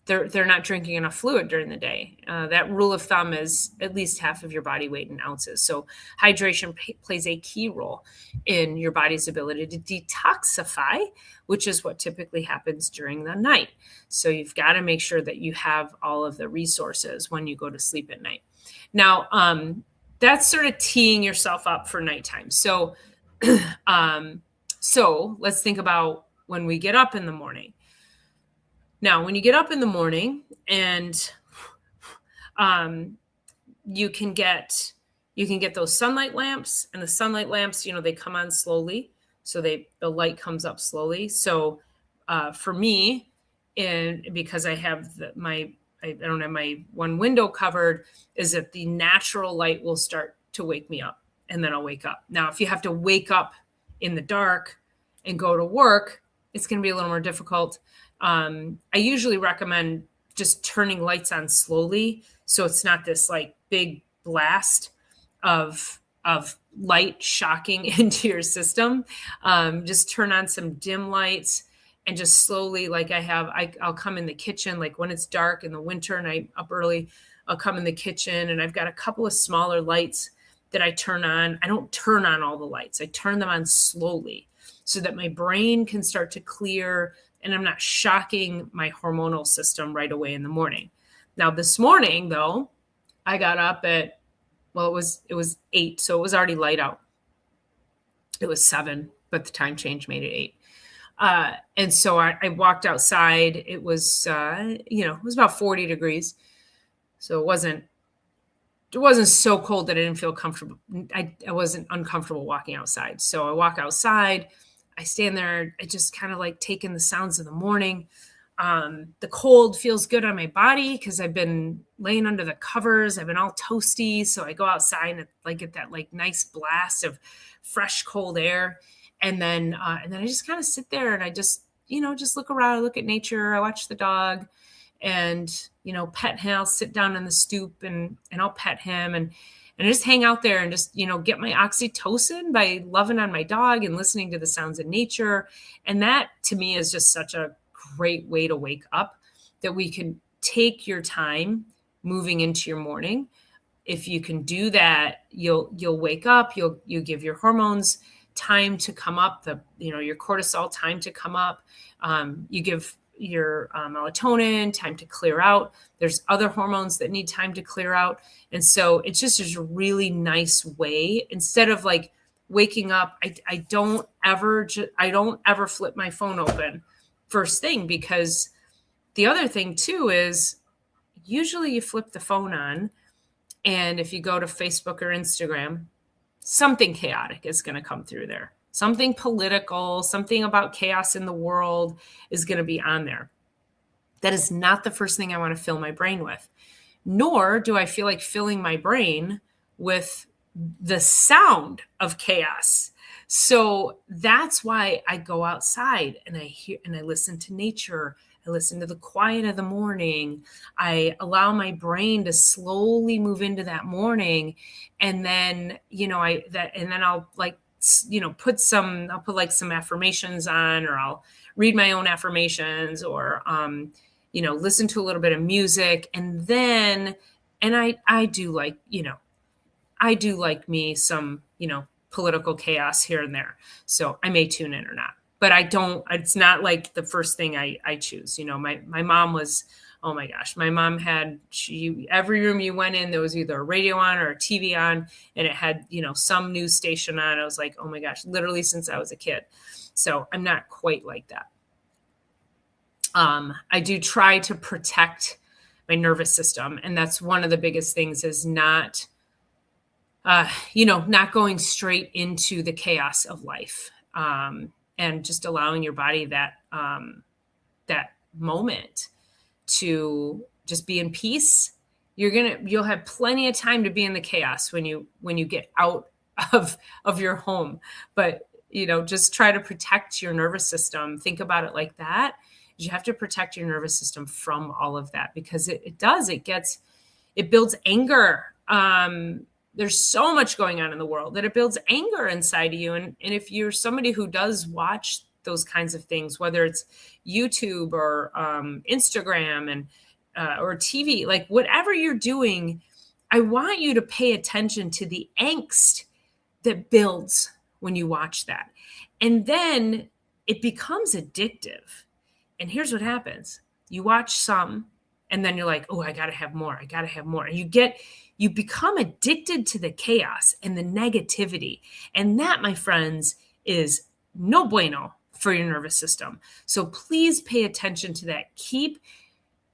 they're not drinking enough fluid during the day. That rule of thumb is at least half of your body weight in ounces. So hydration plays a key role in your body's ability to detoxify, which is what typically happens during the night. So you've got to make sure that you have all of the resources when you go to sleep at night. Now, that's sort of teeing yourself up for nighttime. So, so let's think about when we get up in the morning. Now, when you get up in the morning and you can get those sunlight lamps, and the sunlight lamps, they come on slowly. So the light comes up slowly. So for me, because I have I don't have my one window covered, is that the natural light will start to wake me up, and then I'll wake up. Now, if you have to wake up in the dark and go to work, it's going to be a little more difficult. I usually recommend just turning lights on slowly, so it's not this like big blast of light shocking into your system. Just turn on some dim lights and just slowly, like I'll come in the kitchen, like when it's dark in the winter and I'm up early, I'll come in the kitchen and I've got a couple of smaller lights that I turn on. I don't turn on all the lights. I turn them on slowly so that my brain can start to clear and I'm not shocking my hormonal system right away in the morning. Now, this morning, though, I got up at, well, it was 8, so it was already light out. It was 7, but the time change made it 8. And so I walked outside. It was, it was about 40 degrees. So it wasn't so cold that I didn't feel comfortable. I wasn't uncomfortable walking outside. So I walk outside, I stand there, I just kind of like take in the sounds of the morning. The cold feels good on my body because I've been laying under the covers. I've been all toasty. So I go outside and like get that like nice blast of fresh cold air. And then I just kind of sit there and I just look around, I look at nature. I watch the dog and, pet him. I'll sit down on the stoop and I'll pet him and just hang out there and just, get my oxytocin by loving on my dog and listening to the sounds of nature. And that to me is just such a great way to wake up, that we can take your time moving into your morning. If you can do that, you'll wake up, you give your hormones time to come up, your cortisol time to come up. You give your melatonin time to clear out. There's other hormones that need time to clear out. And so it's just a really nice way, instead of like waking up. I don't ever flip my phone open first thing, because the other thing too is usually you flip the phone on, and if you go to Facebook or Instagram, something chaotic is going to come through there. Something political, something about chaos in the world is going to be on there. That is not the first thing I want to fill my brain with, nor do I feel like filling my brain with the sound of chaos. So that's why I go outside and I hear and I listen to nature. I listen to the quiet of the morning. I allow my brain to slowly move into that morning. And then, I'll like, put some affirmations on, or I'll read my own affirmations, or, listen to a little bit of music. And then, I do like me some, political chaos here and there. So I may tune in or not, but it's not like the first thing I choose. My mom was, oh my gosh, my mom had, every room you went in, there was either a radio on or a TV on, and it had, some news station on. I was like, oh my gosh, literally since I was a kid. So I'm not quite like that. I do try to protect my nervous system. And that's one of the biggest things, is not going straight into the chaos of life, and just allowing your body that moment to just be in peace. You'll have plenty of time to be in the chaos when you get out of your home, but just try to protect your nervous system. Think about it like that. You have to protect your nervous system from all of that, because it builds anger. There's so much going on in the world that it builds anger inside of you. And if you're somebody who does watch those kinds of things, whether it's YouTube or Instagram and or TV, like whatever you're doing, I want you to pay attention to the angst that builds when you watch that. And then it becomes addictive. And here's what happens. You watch some, and then you're like, oh, I got to have more. I got to have more. And you become addicted to the chaos and the negativity. And that, my friends, is no bueno for your nervous system. So please pay attention to that. Keep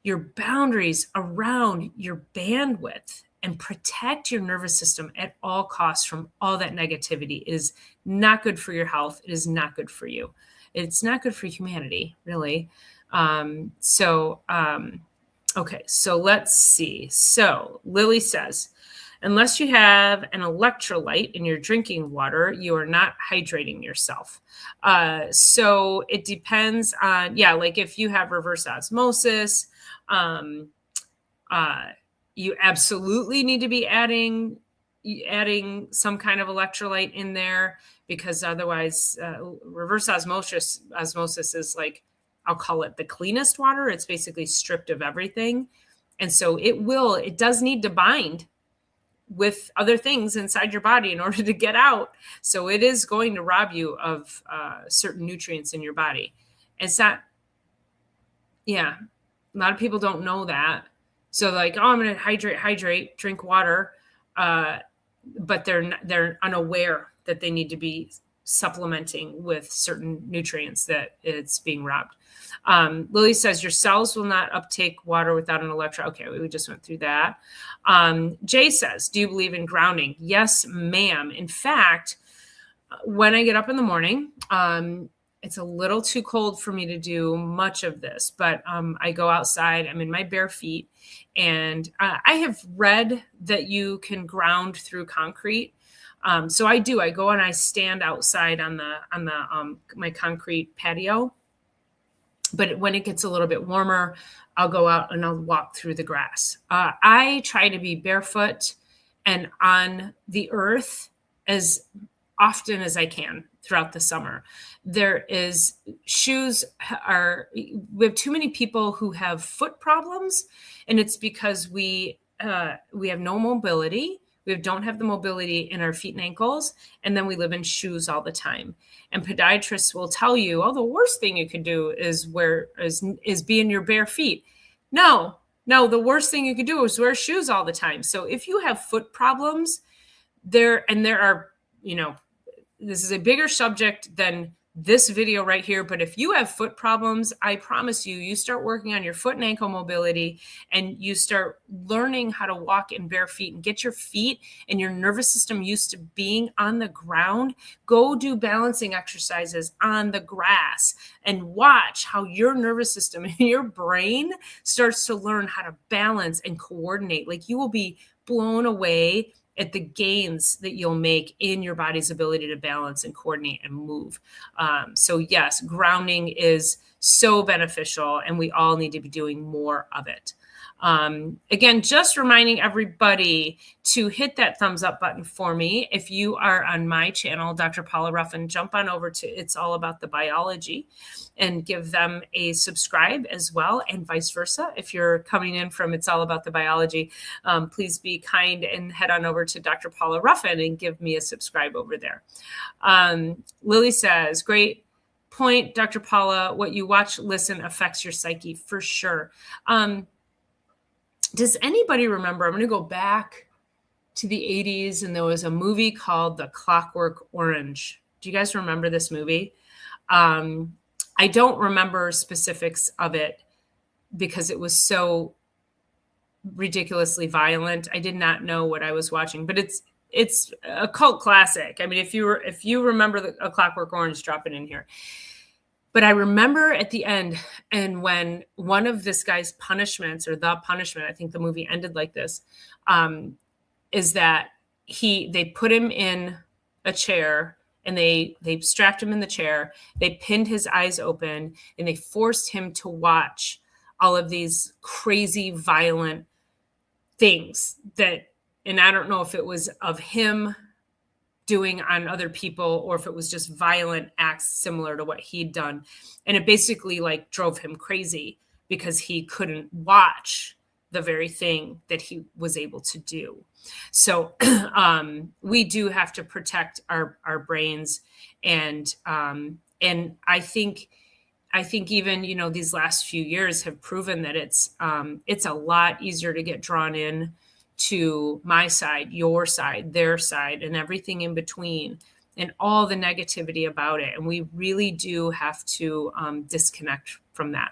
your boundaries around your bandwidth and protect your nervous system at all costs from all that negativity. It is not good for your health. It is not good for you. It's not good for humanity, really. Okay, so let's see. So Lily says, unless you have an electrolyte in your drinking water, you are not hydrating yourself. So it depends on, like if you have reverse osmosis, you absolutely need to be adding some kind of electrolyte in there, because otherwise reverse osmosis is like, I'll call it the cleanest water. It's basically stripped of everything. And so it does need to bind with other things inside your body in order to get out. So it is going to rob you of certain nutrients in your body. It's not Yeah. A lot of people don't know that. So like, oh, I'm going to hydrate, drink water. Uh, but they're unaware that they need to be supplementing with certain nutrients that it's being robbed. Lily says your cells will not uptake water without an electron. Okay, we just went through that. Jay says, do you believe in grounding? Yes, ma'am. In fact, when I get up in the morning, it's a little too cold for me to do much of this, but I go outside. I'm in my bare feet, and I have read that you can ground through concrete. So I do. I go and I stand outside on the my concrete patio. But when it gets a little bit warmer, I'll go out and I'll walk through the grass. I try to be barefoot and on the earth as often as I can throughout the summer. There is shoes are we have too many people who have foot problems, and it's because we have no mobility. We don't have the mobility in our feet and ankles, and then we live in shoes all the time. And podiatrists will tell you, oh, the worst thing you can do is be in your bare feet. No, the worst thing you could do is wear shoes all the time. So if you have foot problems, there are, this is a bigger subject than this video right here. But if you have foot problems, I promise you start working on your foot and ankle mobility, and you start learning how to walk in bare feet and get your feet and your nervous system used to being on the ground. Go do balancing exercises on the grass and watch how your nervous system and your brain starts to learn how to balance and coordinate. Like, you will be blown away at the gains that you'll make in your body's ability to balance and coordinate and move. So yes, grounding is so beneficial, and we all need to be doing more of it. Again, just reminding everybody to hit that thumbs up button for me. If you are on my channel, Dr. Paula Ruffin, jump on over to It's All About the Biology and give them a subscribe as well, and vice versa. If you're coming in from It's All About the Biology, please be kind and head on over to Dr. Paula Ruffin and give me a subscribe over there. Lily says, great point, Dr. Paula. What you watch, listen affects your psyche for sure. Does anybody remember? I'm going to go back to the 80s, and there was a movie called The Clockwork Orange. Do you guys remember this movie? I don't remember specifics of it because it was so ridiculously violent. I did not know what I was watching, but it's a cult classic. I mean, if you remember A Clockwork Orange, drop it in here. But I remember at the end, and when one of this guy's punishments, or the punishment, I think the movie ended like this, is that they put him in a chair, and they strapped him in the chair, they pinned his eyes open, and they forced him to watch all of these crazy, violent things and I don't know if it was of him doing on other people, or if it was just violent acts similar to what he'd done. And it basically drove him crazy because he couldn't watch the very thing that he was able to do. So we do have to protect our brains. And I think even, these last few years have proven that it's a lot easier to get drawn in to my side, your side, their side, and everything in between, and all the negativity about it. And we really do have to disconnect from that.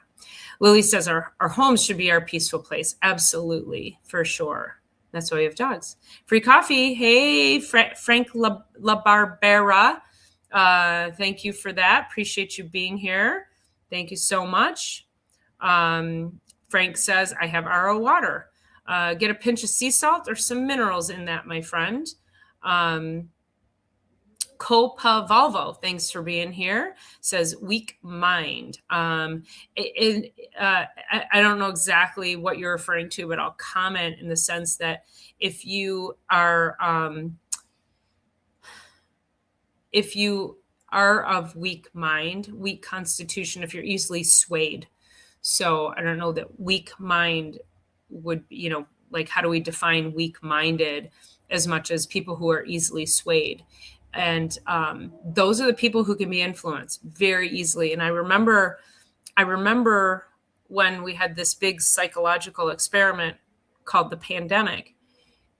Lily says our homes should be our peaceful place. Absolutely, for sure. That's why we have dogs. Free coffee. Hey, Frank La Barbera. Thank you for that. Appreciate you being here. Thank you so much. Frank says, I have RO water. Get a pinch of sea salt or some minerals in that, my friend. Copa Volvo, thanks for being here, says weak mind. I don't know exactly what you're referring to, but I'll comment in the sense that if you are of weak mind, weak constitution, if you're easily swayed. So I don't know that weak mind would, how do we define weak-minded as much as people who are easily swayed? And those are the people who can be influenced very easily. And I remember when we had this big psychological experiment called the pandemic.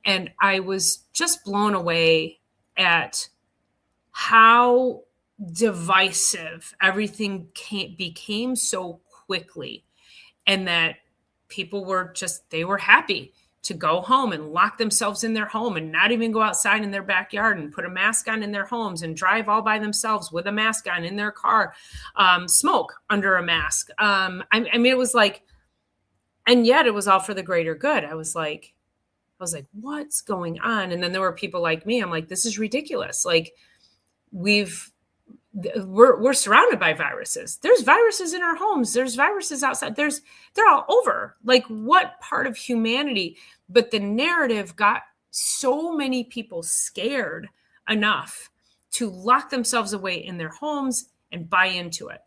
And I was just blown away at how divisive everything became so quickly, and that people were they were happy to go home and lock themselves in their home and not even go outside in their backyard and put a mask on in their homes and drive all by themselves with a mask on in their car, smoke under a mask. I mean, it was like, and yet it was all for the greater good. I was like, what's going on? And then there were people like me. I'm like, this is ridiculous. Like, we're surrounded by viruses. There's viruses in our homes. There's viruses outside. They're all over. Like, what part of humanity? But the narrative got so many people scared enough to lock themselves away in their homes and buy into it.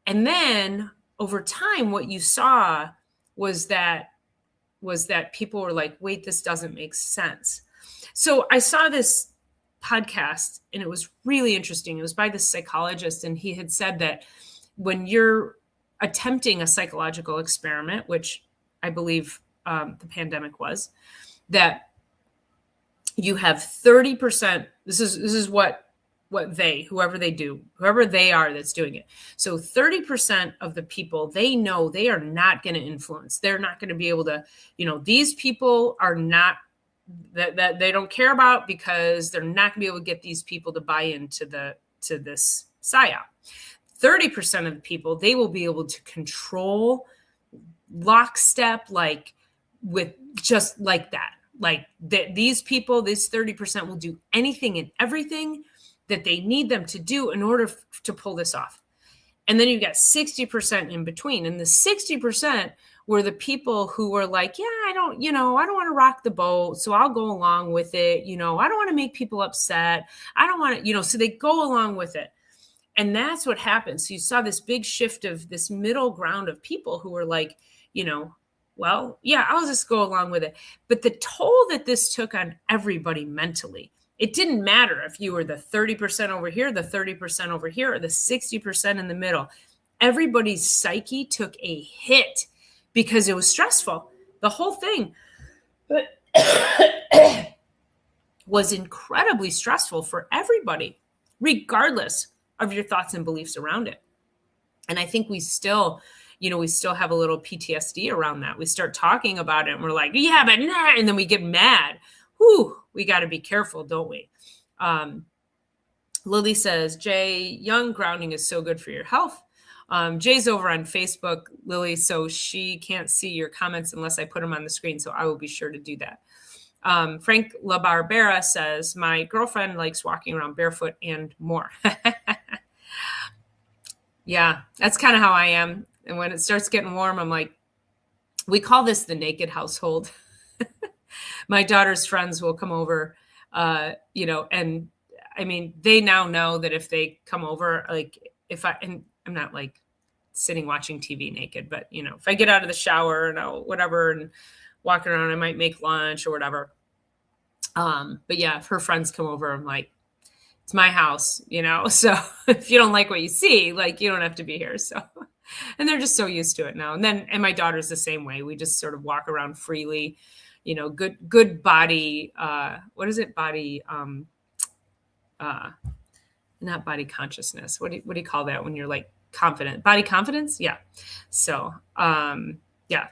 And then over time, what you saw was that people were like, wait, this doesn't make sense. So I saw this podcast, and it was really interesting. It was by this psychologist, and he had said that when you're attempting a psychological experiment, which I believe the pandemic was, that you have 30%. This is what whoever they are that's doing it. So 30% of the people, they know they are not going to influence. They're not going to be able to, these people are not that they don't care about, because they're not gonna be able to get these people to buy into this psyop. 30% of the people, they will be able to control lockstep, like with just like that. Like these people, this 30% will do anything and everything that they need them to do in order to pull this off. And then you've got 60% in between. And the 60% were the people who were like, yeah, I don't want to rock the boat, so I'll go along with it. I don't want to make people upset. I don't want to, so they go along with it. And that's what happened. So you saw this big shift of this middle ground of people who were like, well, yeah, I'll just go along with it. But the toll that this took on everybody mentally, it didn't matter if you were the 30% over here, the 30% over here, or the 60% in the middle. Everybody's psyche took a hit because it was stressful. The whole thing was incredibly stressful for everybody, regardless of your thoughts and beliefs around it. And I think we still have a little PTSD around that. We start talking about it and we're like, yeah, but nah, and then we get mad. Whew, we got to be careful, don't we? Lily says, Jay, young grounding is so good for your health. Jay's over on Facebook, Lily, so she can't see your comments unless I put them on the screen. So I will be sure to do that. Frank LaBarbera says, my girlfriend likes walking around barefoot and more. Yeah, that's kind of how I am. And when it starts getting warm, I'm like, we call this the naked household. My daughter's friends will come over, and I mean, they now know that if they come over, like and I'm not like sitting watching TV naked, but if I get out of the shower and whatever and walk around, I might make lunch or whatever. But yeah, if her friends come over, I'm like, it's my house, so if you don't like what you see, like, you don't have to be here. So, and they're just so used to it now. And my daughter's the same way. We just sort of walk around freely, good body. What is it? Body, not body consciousness. What do you call that when you're like confident? Body confidence? Yeah. So, yeah.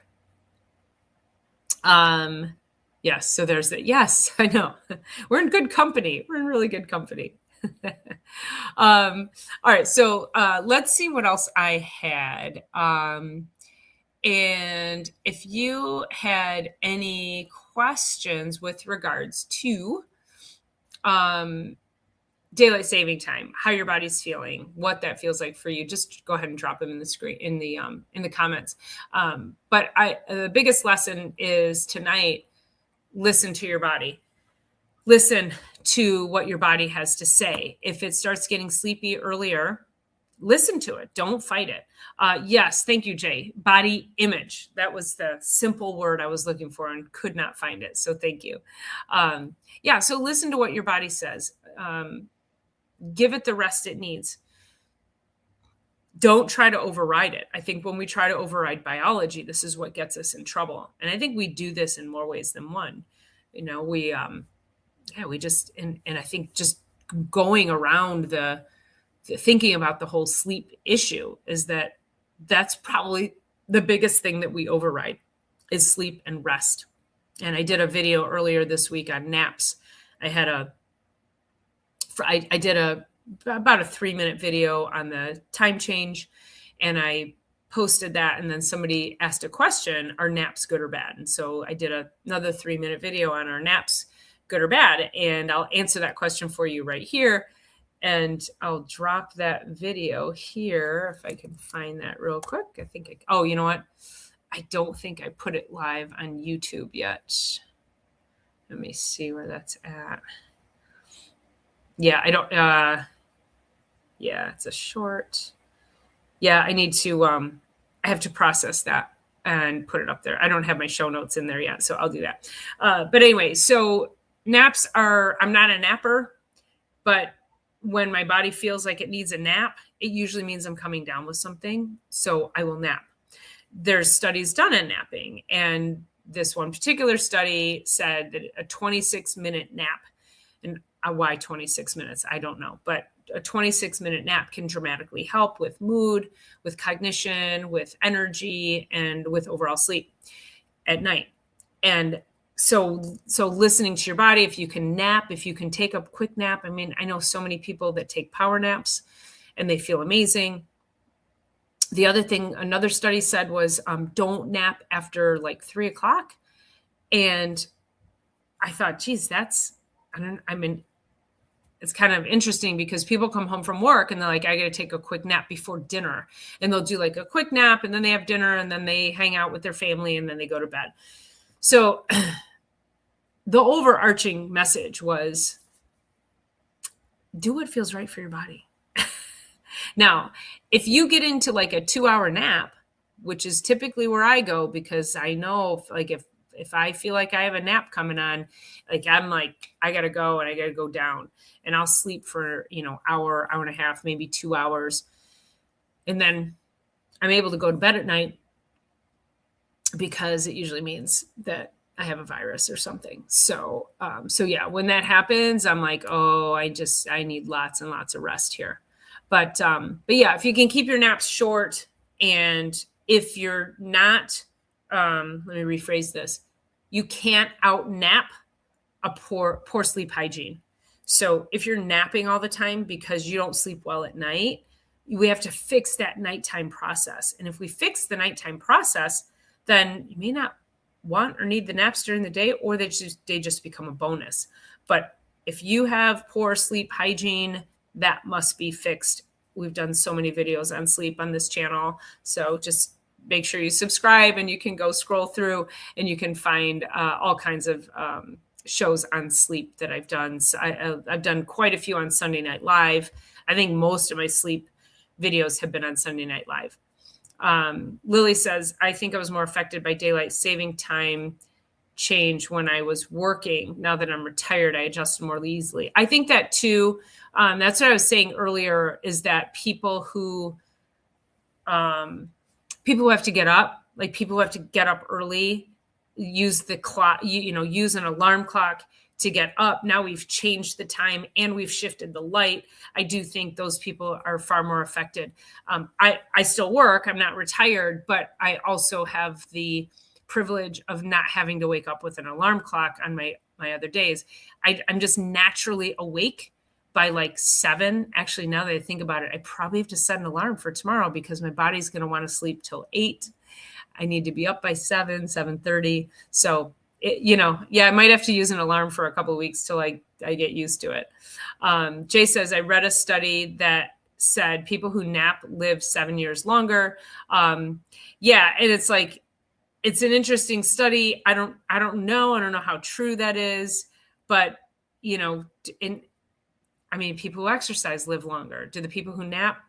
Yes. So there's that. Yes, I know. We're in good company. We're in really good company. All right. So let's see what else I had. And if you had any questions with regards to daylight saving time, how your body's feeling, what that feels like for you, just go ahead and drop them in the screen in the comments. But the biggest lesson is tonight, listen to your body. Listen to what your body has to say. If it starts getting sleepy earlier, listen to it. Don't fight it. Yes, thank you, Jay. Body image. That was the simple word I was looking for and could not find it. So thank you. Yeah, so listen to what your body says. Give it the rest it needs. don't try to override it. I think when we try to override biology, this is what gets us in trouble. And I think we do this in more ways than one. We just, and I think just going around the thinking about the whole sleep issue is that's probably the biggest thing that we override is sleep and rest. And I did a video earlier this week on naps. I did about a 3-minute video on the time change, and I posted that. And then somebody asked a question, are naps good or bad? And so I did another 3-minute video on are naps good or bad? And I'll answer that question for you right here. And I'll drop that video here if I can find that real quick. Oh, you know what? I don't think I put it live on YouTube yet. Let me see where that's at. Yeah, I don't, yeah, it's a short. Yeah, I need to, I have to process that and put it up there. I don't have my show notes in there yet, so I'll do that. But anyway, so naps I'm not a napper, but when my body feels like it needs a nap, it usually means I'm coming down with something. So I will nap. There's studies done on napping. And this one particular study said that a 26-minute nap, and why 26 minutes, I don't know, but a 26-minute nap can dramatically help with mood, with cognition, with energy, and with overall sleep at night. And so listening to your body, if you can nap, if you can take a quick nap. I mean, I know so many people that take power naps and they feel amazing. The other thing, another study said was don't nap after like 3:00. And I thought, geez, it's kind of interesting because people come home from work and they're like, I got to take a quick nap before dinner. And they'll do like a quick nap and then they have dinner and then they hang out with their family and then they go to bed. So the overarching message was do what feels right for your body. Now, if you get into like a 2-hour nap, which is typically where I go, because I know like if I feel like I have a nap coming on, like I'm like, I got to go and I got to go down, and I'll sleep for, hour and a half, maybe 2 hours. And then I'm able to go to bed at night because it usually means that I have a virus or something. So yeah, when that happens, I'm like, oh, I need lots and lots of rest here. But yeah, if you can keep your naps short, and if you're not, let me rephrase this, you can't out nap a poor sleep hygiene. So if you're napping all the time because you don't sleep well at night, we have to fix that nighttime process. And if we fix the nighttime process, then you may not want or need the naps during the day, or they just become a bonus. But if you have poor sleep hygiene, that must be fixed. We've done so many videos on sleep on this channel. So just make sure you subscribe, and you can go scroll through and you can find all kinds of shows on sleep that I've done. So I've done quite a few on Sunday Night Live. I think most of my sleep videos have been on Sunday Night Live. Lily says, I think I was more affected by daylight saving time change when I was working. Now that I'm retired, I adjusted more easily. I think that too. That's what I was saying earlier, is that people who have to get up, like people who have to get up early, use the clock, use an alarm clock to get up. Now we've changed the time and we've shifted the light. I do think those people are far more affected. I still work. I'm not retired, but I also have the privilege of not having to wake up with an alarm clock on my other days. I'm just naturally awake by like 7. Actually, now that I think about it, I probably have to set an alarm for tomorrow because my body's going to want to sleep till 8. I need to be up by 7:30. So, I might have to use an alarm for a couple of weeks till I get used to it. Jay says, I read a study that said people who nap live 7 years longer. Yeah. And it's like, it's an interesting study. I don't know. I don't know how true that is, but people who exercise live longer. Do the people who nap,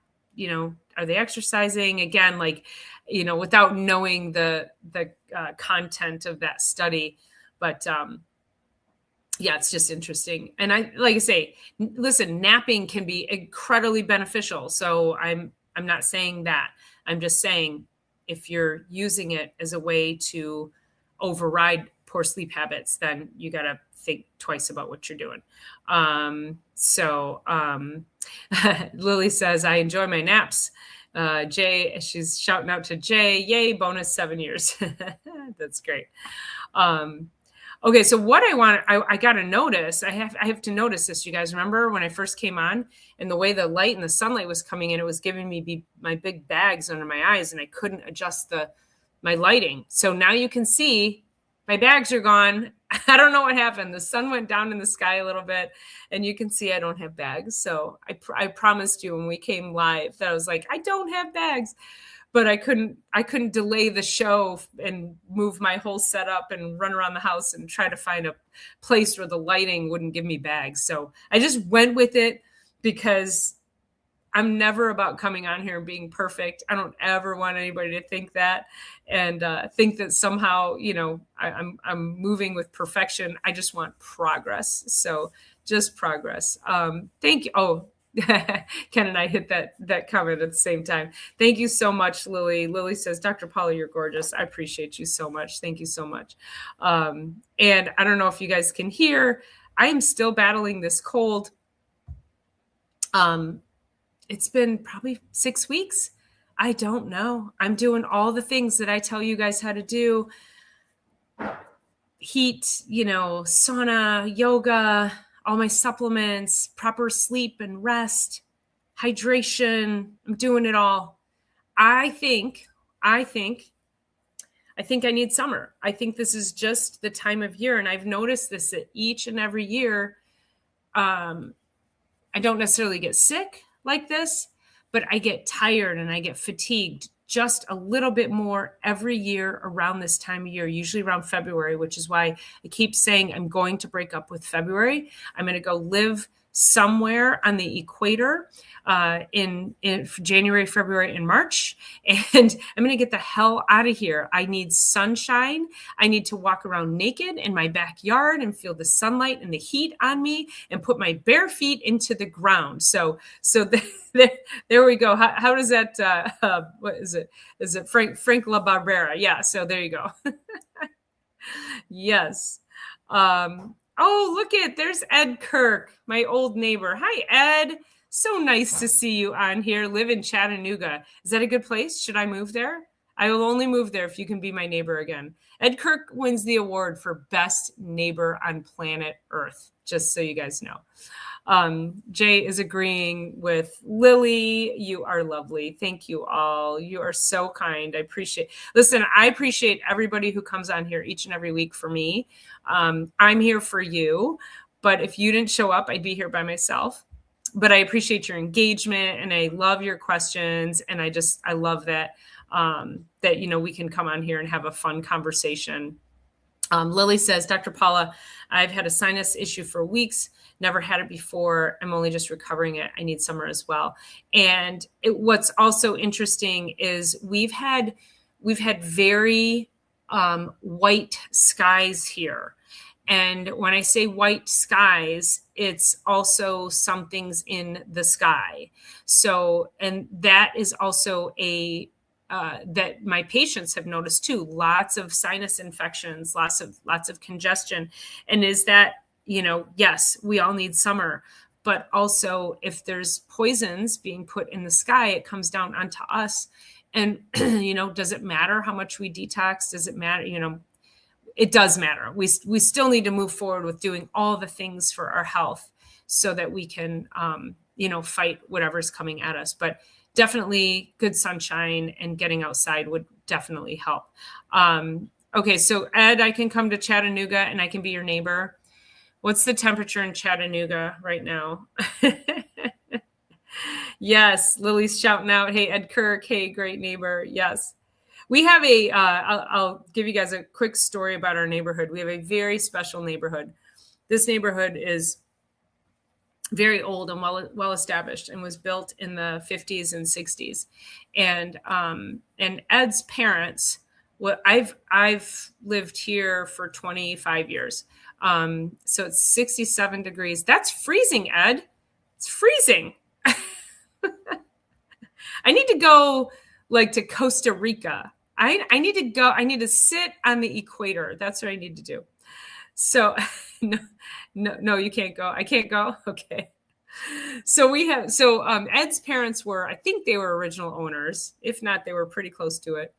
are they exercising? Again, without knowing the content of that study. But yeah, it's just interesting. And like I say, listen, napping can be incredibly beneficial. So I'm I'm not saying that. I'm just saying if you're using it as a way to override poor sleep habits, then you got to think twice about what you're doing. Lily says, I enjoy my naps. Jay, she's shouting out to Jay, yay, bonus 7 years. That's great. Okay, so what I got to notice, I have to notice this. You guys remember when I first came on and the way the light and the sunlight was coming in, it was giving me my big bags under my eyes and I couldn't adjust my lighting. So now you can see my bags are gone. I don't know what happened. The sun went down in the sky a little bit and you can see I don't have bags. So I promised you when we came live that I was like, I don't have bags. But I couldn't delay the show and move my whole setup and run around the house and try to find a place where the lighting wouldn't give me bags. So I just went with it because I'm never about coming on here and being perfect. I don't ever want anybody to think that and think that somehow, I'm moving with perfection. I just want progress. So just progress. Thank you. Oh, Ken and I hit that comment at the same time. Thank you so much, Lily. Lily says, Dr. Paula, you're gorgeous. I appreciate you so much. Thank you so much. And I don't know if you guys can hear, I am still battling this cold. It's been probably 6 weeks. I don't know. I'm doing all the things that I tell you guys how to do. Heat, sauna, yoga, all my supplements, proper sleep and rest, hydration. I'm doing it all. I think I need summer. I think this is just the time of year. And I've noticed this that each and every year, I don't necessarily get sick like this, but I get tired and I get fatigued just a little bit more every year around this time of year, usually around February, which is why I keep saying I'm going to break up with February. I'm going to go live somewhere on the equator in January, February, and March. And I'm going to get the hell out of here. I need sunshine. I need to walk around naked in my backyard and feel the sunlight and the heat on me and put my bare feet into the ground. So there we go. How does that, what is it? Is it Frank La Barbera? Yeah. So there you go. Yes. Oh, look there's Ed Kirk, my old neighbor. Hi, Ed. So nice to see you on here. Live in Chattanooga. Is that a good place? Should I move there? I will only move there if you can be my neighbor again. Ed Kirk wins the award for best neighbor on planet Earth, just so you guys know. Jay is agreeing with Lily. You are lovely. Thank you all. You are so kind. I appreciate everybody who comes on here each and every week for me. I'm here for you, but if you didn't show up, I'd be here by myself. But I appreciate your engagement and I love your questions. And I love that, we can come on here and have a fun conversation. Lily says, Dr. Paula, I've had a sinus issue for weeks, never had it before. I'm only just recovering it. I need summer as well. And what's also interesting is we've had very white skies here. And when I say white skies, it's also some things in the sky. So, and that is also that my patients have noticed too, lots of sinus infections, lots of congestion. And is that, yes, we all need summer, but also if there's poisons being put in the sky, it comes down onto us. And, does it matter how much we detox? Does it matter? It does matter. We still need to move forward with doing all the things for our health so that we can, fight whatever's coming at us. But definitely good sunshine and getting outside would definitely help. Okay, so Ed, I can come to Chattanooga and I can be your neighbor. What's the temperature in Chattanooga right now? Yes, Lily's shouting out, hey, Ed Kirk, hey, great neighbor. Yes. We have I'll give you guys a quick story about our neighborhood. We have a very special neighborhood. This neighborhood is very old and well established and was built in the 50s and 60s. And Ed's parents, I've lived here for 25 years. So it's 67 degrees. That's freezing, Ed. It's freezing. I need to go like to Costa Rica. I need to go. I need to sit on the equator. That's what I need to do. So no, you can't go. I can't go. Okay. So Ed's parents were, I think they were original owners. If not, they were pretty close to it.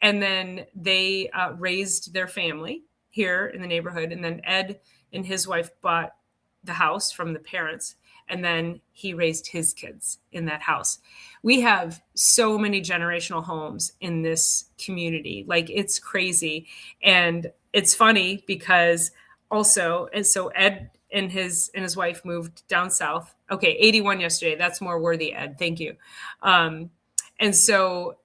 And then they raised their family here in the neighborhood. And then Ed and his wife bought the house from the parents. And then he raised his kids in that house. We have so many generational homes in this community. Like, it's crazy. And it's funny because also, and so Ed and his wife moved down south. Okay, 81 yesterday. That's more worthy, Ed. Thank you. And so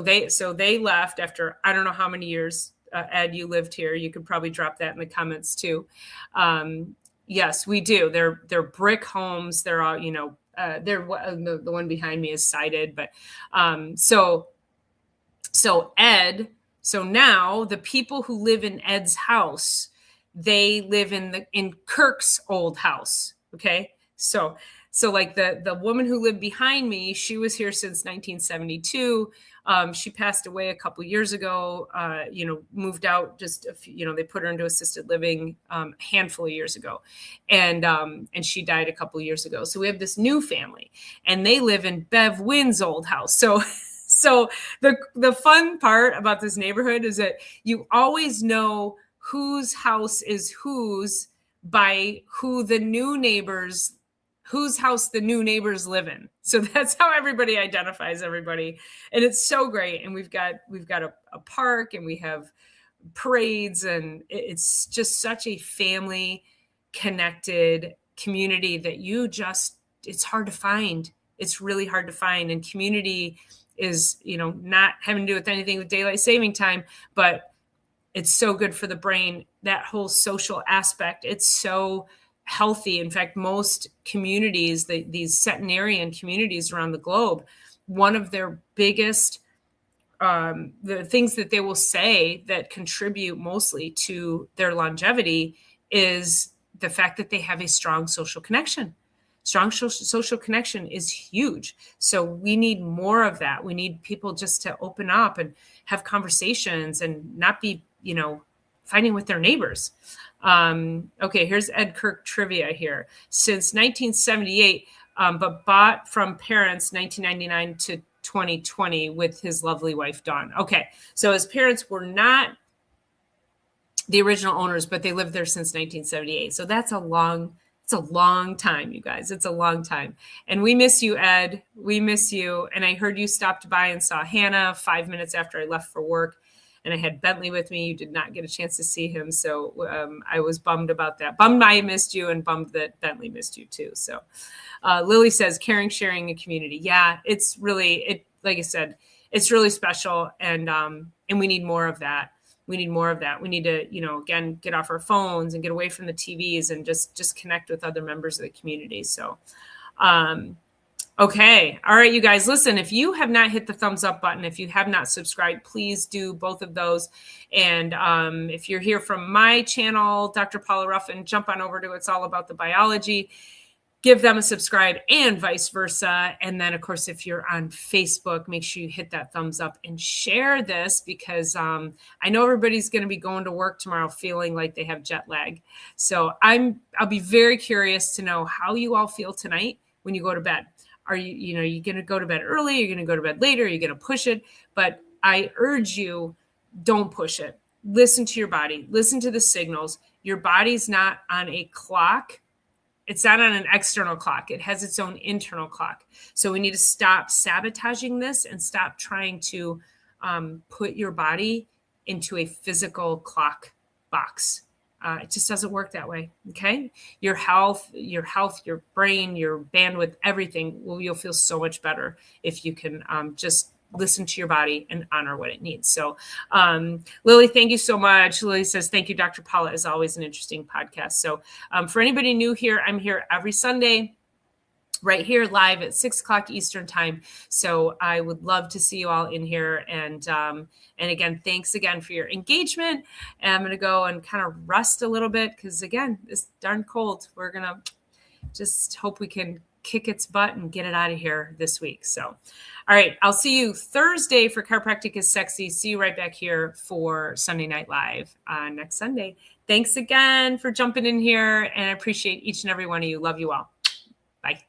they left after I don't know how many years. Ed, you lived here. You could probably drop that in the comments too. Yes, we do. They're brick homes. They're all, they're the one behind me is sided, but so Ed. So now the people who live in Ed's house, they live in Kirk's old house. Okay, so like the woman who lived behind me, she was here since 1972. She passed away a couple years ago, moved out just, they put her into assisted living a handful of years ago. And she died a couple years ago. So we have this new family and they live in Bev Wynn's old house. So the fun part about this neighborhood is that you always know whose house is whose by whose house the new neighbors live in. So that's how everybody identifies everybody. And it's so great. And we've got a park and we have parades, and it's just such a family connected community that it's hard to find. It's really hard to find. And community is, not having to do with anything with daylight saving time, but it's so good for the brain, that whole social aspect. It's so healthy. In fact, most communities, these centenarian communities around the globe, one of their biggest, the things that they will say that contribute mostly to their longevity is the fact that they have a strong social connection. Strong social connection is huge. So we need more of that. We need people just to open up and have conversations and not be, fighting with their neighbors. Okay, here's Ed Kirk trivia here. Since 1978, but bought from parents 1999 to 2020 with his lovely wife, Dawn. Okay, so his parents were not the original owners, but they lived there since 1978. So it's a long time, you guys. It's a long time. And we miss you, Ed. We miss you. And I heard you stopped by and saw Hannah 5 minutes after I left for work. And I had Bentley with me. You did not get a chance to see him. So I was bummed about that. Bummed I missed you and bummed that Bentley missed you too. So Lily says, caring, sharing, and community. Yeah, it's really, like I said, it's really special. And we need more of that. We need more of that. We need to, again, get off our phones and get away from the TVs and just connect with other members of the community. So, okay. All right, you guys, listen, if you have not hit the thumbs up button, if you have not subscribed, please do both of those. And if you're here from my channel, Dr. Paula Ruffin, jump on over to It's All About the Biology. Give them a subscribe and vice versa. And then, of course, if you're on Facebook, make sure you hit that thumbs up and share this because I know everybody's going to be going to work tomorrow feeling like they have jet lag. So I'll be very curious to know how you all feel tonight when you go to bed. Are you going to go to bed early? You're going to go to bed later? Are you going to push it? But I urge you, don't push it. Listen to your body. Listen to the signals. Your body's not on a clock. It's not on an external clock. It has its own internal clock. So we need to stop sabotaging this and stop trying to put your body into a physical clock box. It just doesn't work that way. Okay. Your health, your brain, your bandwidth, everything, you'll feel so much better if you can just listen to your body and honor what it needs. So, Lily, thank you so much. Lily says, thank you, Dr. Paula. As always, an interesting podcast. So for anybody new here, I'm here every Sunday, right here live at 6:00 Eastern time. So I would love to see you all in here. And again, thanks again for your engagement. And I'm going to go and kind of rest a little bit because again, it's darn cold. We're going to just hope we can kick its butt and get it out of here this week. So, all right, I'll see you Thursday for Chiropractic is Sexy. See you right back here for Sunday Night Live next Sunday. Thanks again for jumping in here, and I appreciate each and every one of you. Love you all. Bye.